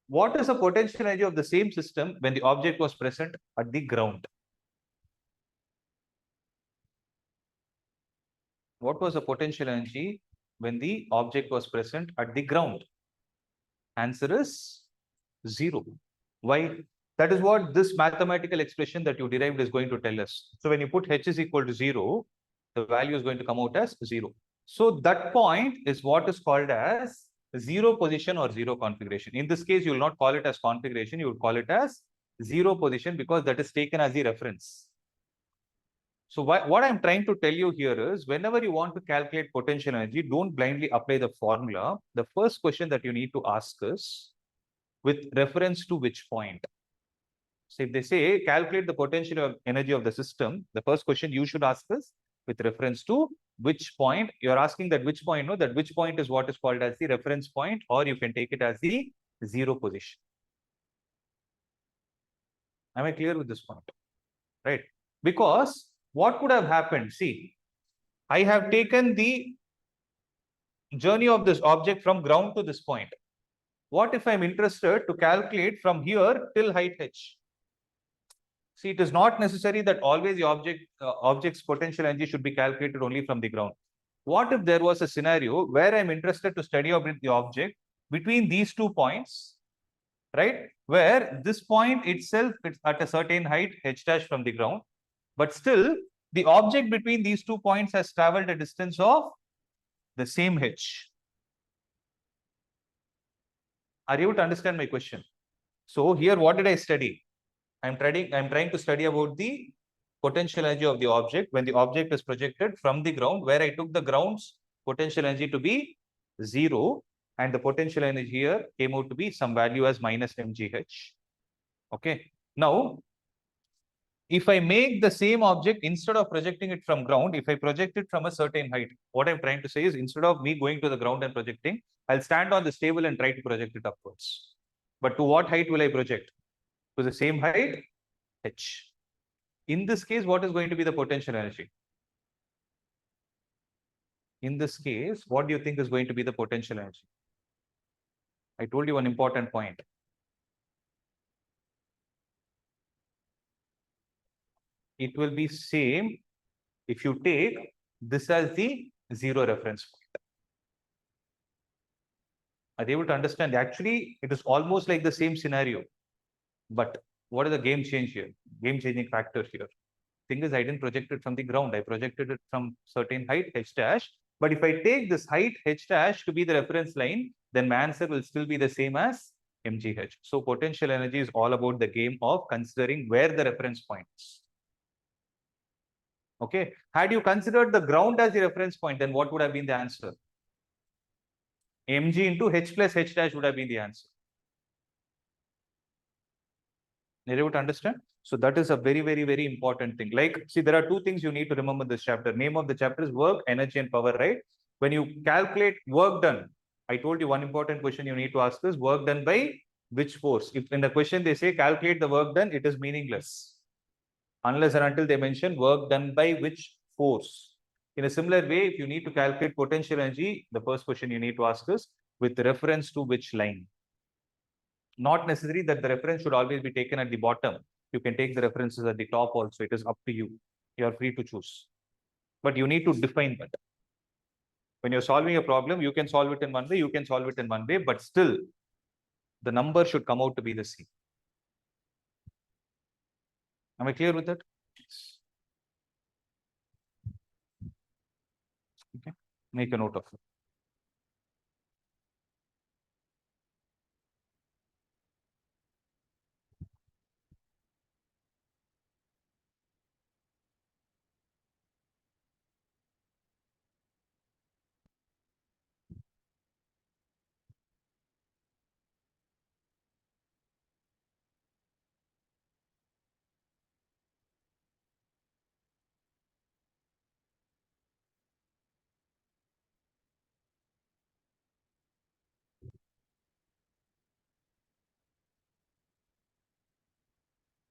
what is the potential energy of the same system when the object was present at the ground? What was the potential energy when the object was present at the ground? Answer is 0. Why? That is what this mathematical expression that you derived is going to tell us. So when you put h is equal to 0, the value is going to come out as 0. So that point is what is called as zero position or zero configuration. In this case, you will not call it as configuration, you would call it as zero position, because that is taken as the reference. So what I'm trying to tell you here is, whenever you want to calculate potential energy, don't blindly apply the formula. The first question that you need to ask is, with reference to which point? So if they say calculate the potential energy of the system, the first question you should ask is with reference to which point, you're asking that which point, no, that which point is what is called as the reference point, or you can take it as the zero position. Am I clear with this point? Right? Because what could have happened? See, I have taken the journey of this object from ground to this point. What if I'm interested to calculate from here till height h? See, it is not necessary that always the object's potential energy should be calculated only from the ground. What if there was a scenario where I'm interested to study about the object between these 2 points, right? Where this point itself is at a certain height, h dash from the ground, but still the object between these 2 points has traveled a distance of the same h. Are you able to understand my question? So here, what did I study? I'm trying to study about the potential energy of the object when the object is projected from the ground, where I took the ground's potential energy to be 0, and the potential energy here came out to be some value as minus mgh. Okay. Now, if I make the same object, instead of projecting it from ground, if I project it from a certain height, what I'm trying to say is, instead of me going to the ground and projecting, I'll stand on this table and try to project it upwards. But to what height will I project? To the same height, h. In this case, what is going to be the potential energy? In this case, what do you think is going to be the potential energy? I told you one important point. It will be same if you take this as the zero reference point. Are you able to understand? Actually, it is almost like the same scenario. But what is the game change here? Game changing factor here. Thing is, I didn't project it from the ground. I projected it from certain height, h dash. But if I take this height, h dash, to be the reference line, then my answer will still be the same as mgh. So potential energy is all about the game of considering where the reference point is. Okay. Had you considered the ground as the reference point, then what would have been the answer? mg into h plus h dash would have been the answer. Are you able to understand? So that is a very, very, very important thing. Like, see, there are 2 things you need to remember in this chapter. Name of the chapter is work, energy, and power, right? When you calculate work done, I told you one important question you need to ask is work done by which force? If in the question they say calculate the work done, it is meaningless. Unless and until they mention work done by which force. In a similar way, if you need to calculate potential energy, the first question you need to ask is with reference to which line? Not necessary that the reference should always be taken at the bottom. You can take the references at the top also. It is up to you. You are free to choose. But you need to define that. When you're solving a problem, you can solve it in one way, you can solve it in one way, but still the number should come out to be the same. Am I clear with that? Okay. Make a note of it.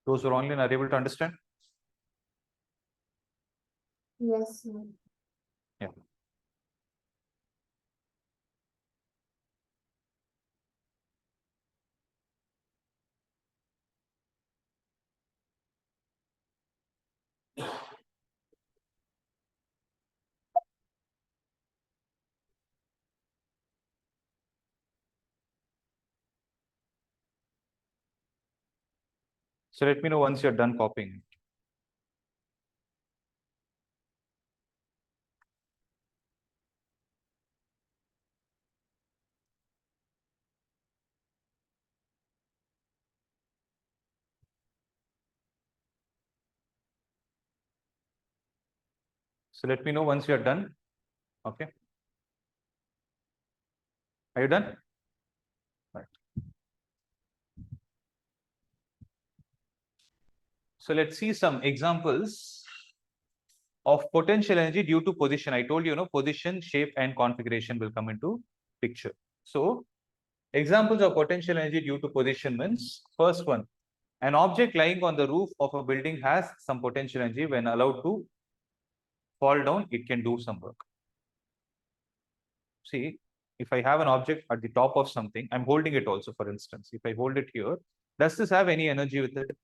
Those who are online are able to understand? Yes, sir. Yeah. So let me know once you're done copying. So let me know once you're done. Okay. Are you done? Right. So let's see some examples of potential energy due to position. I told you, position, shape, and configuration will come into picture. So, examples of potential energy due to position means, first one, an object lying on the roof of a building has some potential energy. When allowed to fall down, it can do some work. See, if I have an object at the top of something, I'm holding it also, for instance. If I hold it here, does this have any energy with it?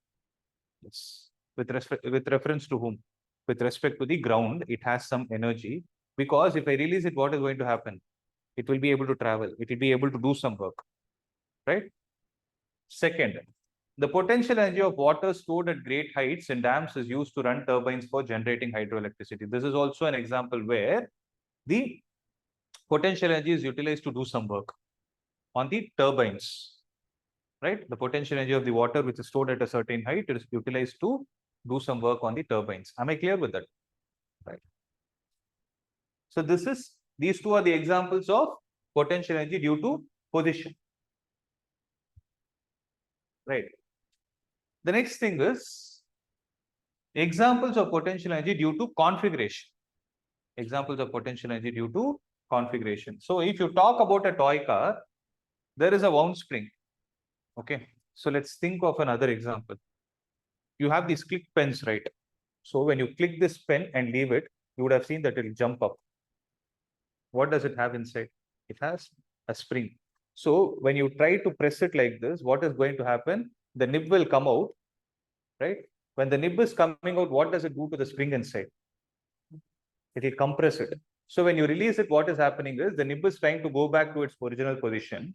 Yes. With reference to whom? With respect to the ground, it has some energy, because if I release it, what is going to happen? It will be able to travel. It will be able to do some work, right? Second, the potential energy of water stored at great heights in dams is used to run turbines for generating hydroelectricity. This is also an example where the potential energy is utilized to do some work on the turbines, right? The potential energy of the water, which is stored at a certain height, it is utilized to do some work on the turbines. Am I clear with that? Right. So these two are the examples of potential energy due to position. Right. The next thing is examples of potential energy due to configuration. Examples of potential energy due to configuration. So if you talk about a toy car, there is a wound spring. Okay. So let's think of another example. You have these click pens, right? So when you click this pen and leave it, you would have seen that it will jump up. What does it have inside? It has a spring. So when you try to press it like this, what is going to happen? The nib will come out, right? When the nib is coming out, what does it do to the spring inside? It will compress it. So when you release it, what is happening is the nib is trying to go back to its original position,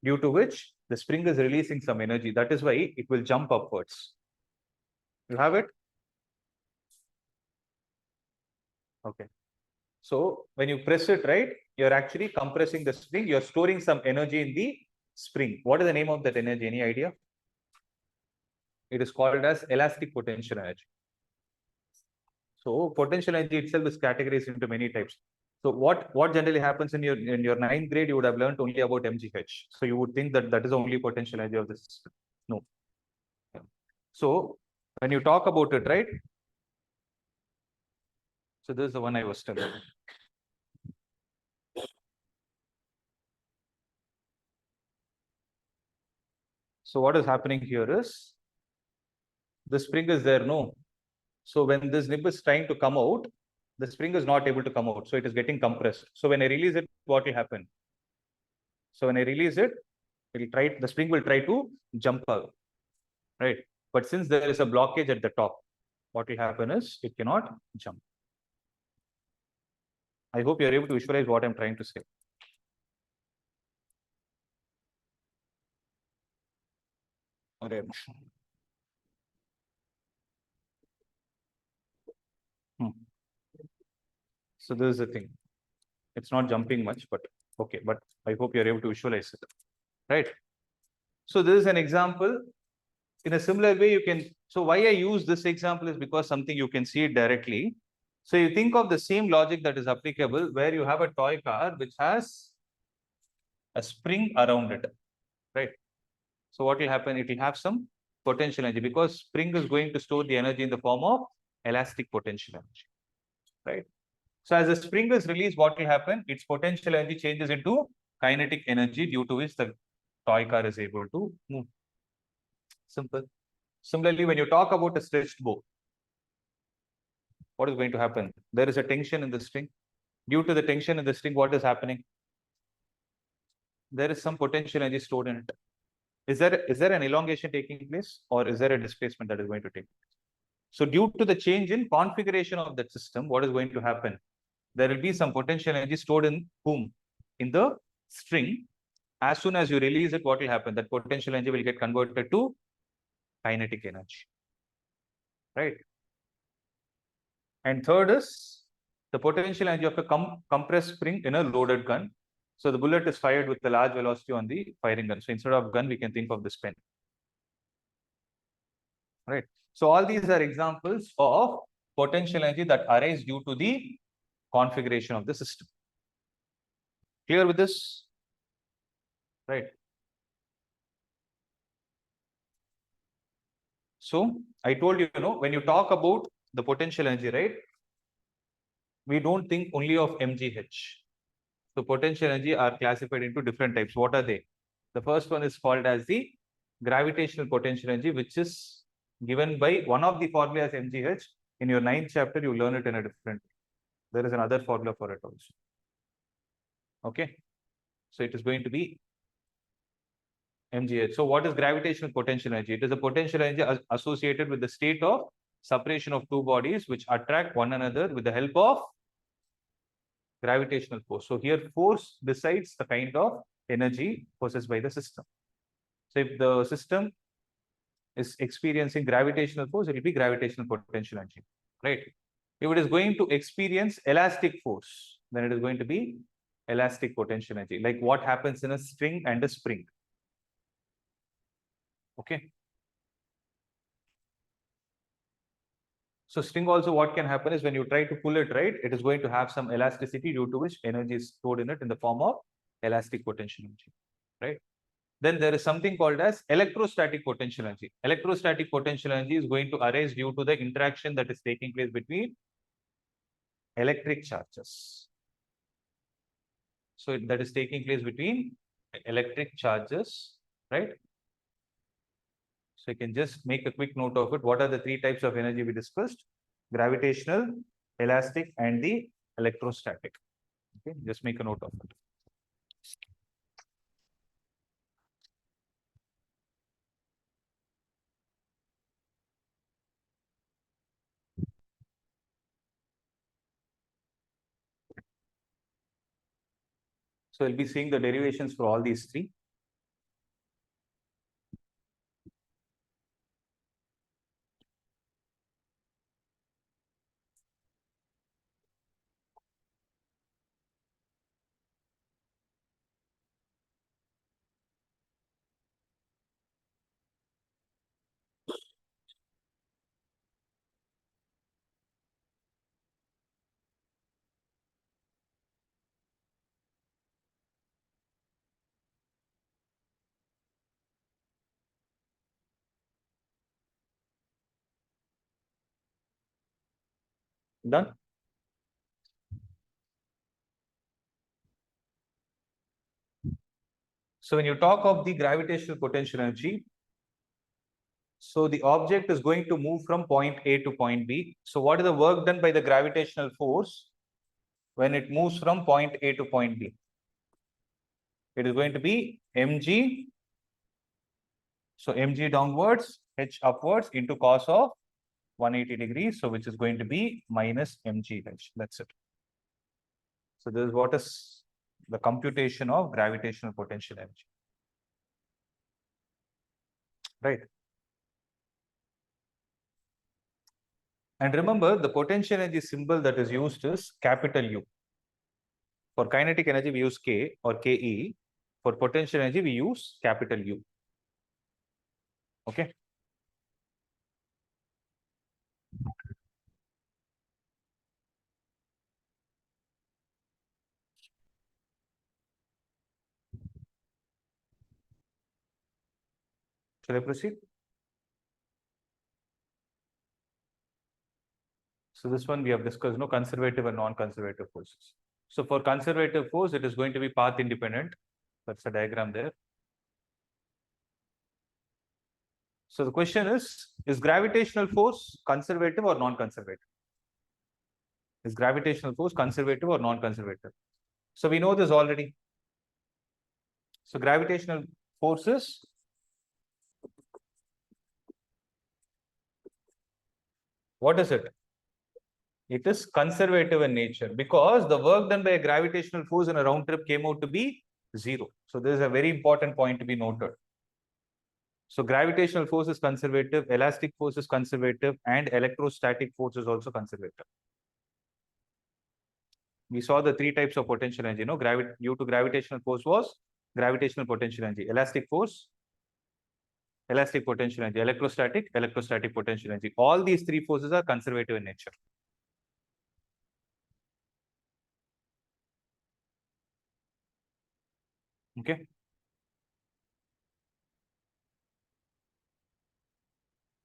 due to which the spring is releasing some energy. That is why it will jump upwards. You have it? Okay. So when you press it, right, you're actually compressing the spring. You're storing some energy in the spring. What is the name of that energy? Any idea? It is called as elastic potential energy. So potential energy itself is categorized into many types. So what generally happens in your ninth grade, you would have learned only about MGH. So you would think that that is the only potential energy of the system. No. So when you talk about it, right? So this is the one I was telling. So what is happening here is the spring is there, no? So when this nib is trying to come out, the spring is not able to come out. So it is getting compressed. So when I release it, what will happen? So when I release it, the spring will try to jump out, right? But since there is a blockage at the top, what will happen is it cannot jump. I hope you're able to visualize what I'm trying to say. Okay. So this is the thing. It's not jumping much, but okay. But I hope you're able to visualize it, right? So this is an example. In a similar way, you can. So why I use this example is because something you can see it directly. So you think of the same logic that is applicable where you have a toy car which has a spring around it, right? So what will happen? It will have some potential energy, because spring is going to store the energy in the form of elastic potential energy, right? So as the spring is released, what will happen? Its potential energy changes into kinetic energy, due to which the toy car is able to move. Simple. Similarly, when you talk about a stretched bow, what is going to happen? There is a tension in the string. Due to the tension in the string, what is happening? There is some potential energy stored in it. Is there an elongation taking place, or is there a displacement that is going to take place? So due to the change in configuration of that system, what is going to happen? There will be some potential energy stored in whom? In the string. As soon as you release it, what will happen? That potential energy will get converted to kinetic energy, right? And third is the potential energy of a compressed spring in a loaded gun. So the bullet is fired with a large velocity on the firing gun. So instead of gun, we can think of this pen, right? So all these are examples of potential energy that arise due to the configuration of the system. Clear with this? Right. So I told you, when you talk about the potential energy, right? we don't think only of MGH. So potential energy are classified into different types. What are they? The first one is called as the gravitational potential energy, which is given by one of the formulas MGH. In your 9th chapter, you learn it in a different way. There is another formula for it also. Okay. So it is going to be MGH. So what is gravitational potential energy? It is a potential energy associated with the state of separation of two bodies which attract one another with the help of gravitational force. So here force decides the kind of energy possessed by the system. So if the system is experiencing gravitational force, it will be gravitational potential energy, right? If it is going to experience elastic force, then it is going to be elastic potential energy, like what happens in a string and a spring. Okay. So string also, what can happen is when you try to pull it, right, it is going to have some elasticity due to which energy is stored in it in the form of elastic potential energy, right? Then there is something called as electrostatic potential energy. Electrostatic potential energy is going to arise due to the interaction that is taking place between electric charges. So that is taking place between electric charges, right? So you can just make a quick note of it. What are the three types of energy we discussed? Gravitational, elastic, and the electrostatic. Okay, just make a note of it. So we'll be seeing the derivations for all these three. Done? So when you talk of the gravitational potential energy, so the object is going to move from point A to point B. So what is the work done by the gravitational force when it moves from point A to point B? It is going to be mg. So mg downwards, h upwards into cos of 180 degrees. So which is going to be minus mg h. That's it. So this is what is the computation of gravitational potential energy. Right. And remember, the potential energy symbol that is used is capital U. For kinetic energy, we use K or Ke. For potential energy, we use capital U. Okay. Shall I proceed? So this one we have discussed, no, conservative and non-conservative forces. So for conservative force, it is going to be path independent. That's a diagram there. So the question is gravitational force conservative or non-conservative? Is gravitational force conservative or non-conservative? So we know this already. So gravitational forces, what is it? It is conservative in nature because the work done by a gravitational force in a round trip came out to be 0. So this is a very important point to be noted. So gravitational force is conservative, elastic force is conservative, and electrostatic force is also conservative. We saw the three types of potential energy. No, due to gravitational force was gravitational potential energy, elastic force, elastic potential energy, electrostatic, electrostatic potential energy. All these three forces are conservative in nature. Okay.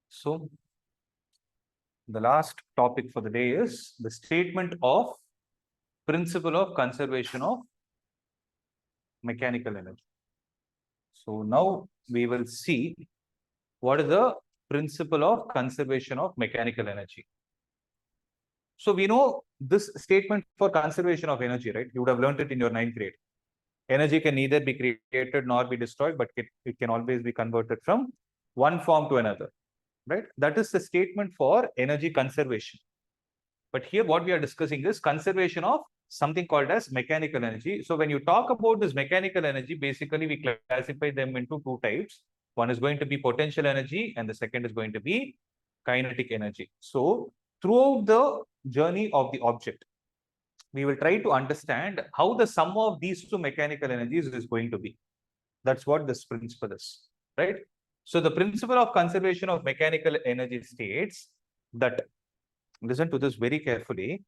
So the last topic for the day is the statement of principle of conservation of mechanical energy. So now we will see what is the principle of conservation of mechanical energy. So we know this statement for conservation of energy, right? You would have learned it in your 9th grade. Energy can neither be created nor be destroyed, but it can always be converted from one form to another, right? That is the statement for energy conservation. But here what we are discussing is conservation of something called as mechanical energy. So when you talk about this mechanical energy, basically we classify them into two types. One is going to be potential energy and the second is going to be kinetic energy. So throughout the journey of the object, we will try to understand how the sum of these two mechanical energies is going to be. That's what this principle is, right? So the principle of conservation of mechanical energy states that, listen to this very carefully.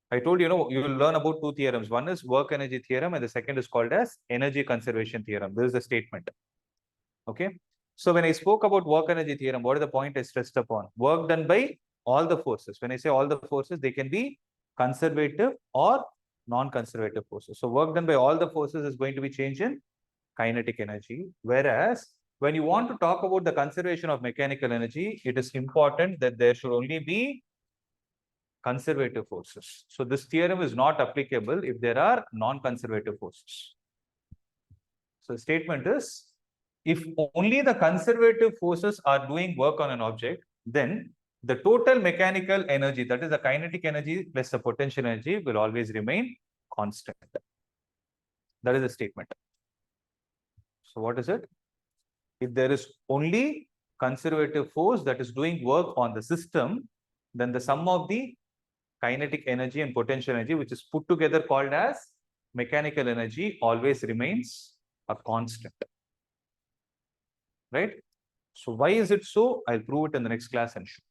I told you, you will learn about two theorems. One is work energy theorem and the second is called as energy conservation theorem. This is the statement. Okay. So when I spoke about work energy theorem, what is the point I stressed upon? Work done by all the forces. When I say all the forces, they can be conservative or non-conservative forces. So work done by all the forces is going to be changed in kinetic energy. Whereas when you want to talk about the conservation of mechanical energy, it is important that there should only be conservative forces. So this theorem is not applicable if there are non-conservative forces. So the statement is, if only the conservative forces are doing work on an object, then the total mechanical energy, that is the kinetic energy plus the potential energy, will always remain constant. That is the statement. So what is it? If there is only conservative force that is doing work on the system, then the sum of the kinetic energy and potential energy, which is put together called as mechanical energy, always remains a constant. Right? So why is it so? I'll prove it in the next class and show.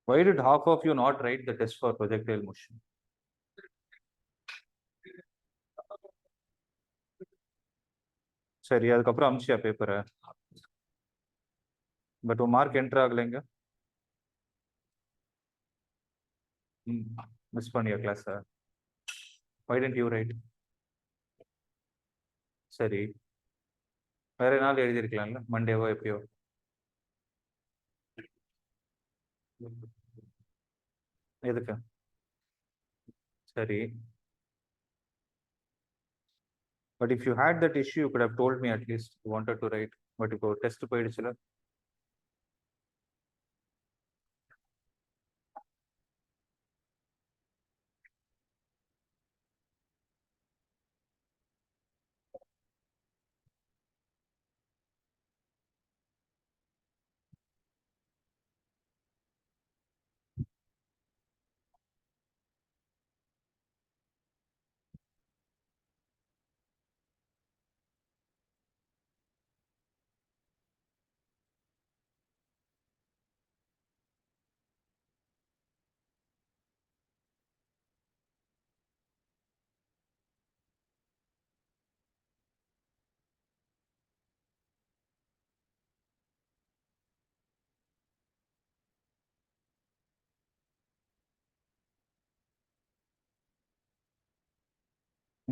Why did half of you not write the test for projectile motion? சரி அதுக்கப்புறம் அமிச்சியா பேப்பரை but உன் mark enter ஆகலைங்க miss பண்ணியா class why didn't you write? சரி வேற நாள் எழுதியிருக்கலாம்ல மண்டேவோ எப்பயோ எதுக்கு சரி but if you had that issue you could have told me at least you wanted to write but இப்போ test போயிடுச்சுல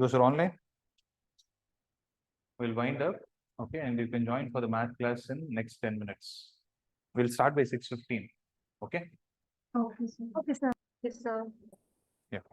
those are online. We'll wind up, okay, and you can join for the math class in next 10 minutes. We'll start by 6:15, okay? Okay, sir. Okay, sir. Yes, sir. Yeah.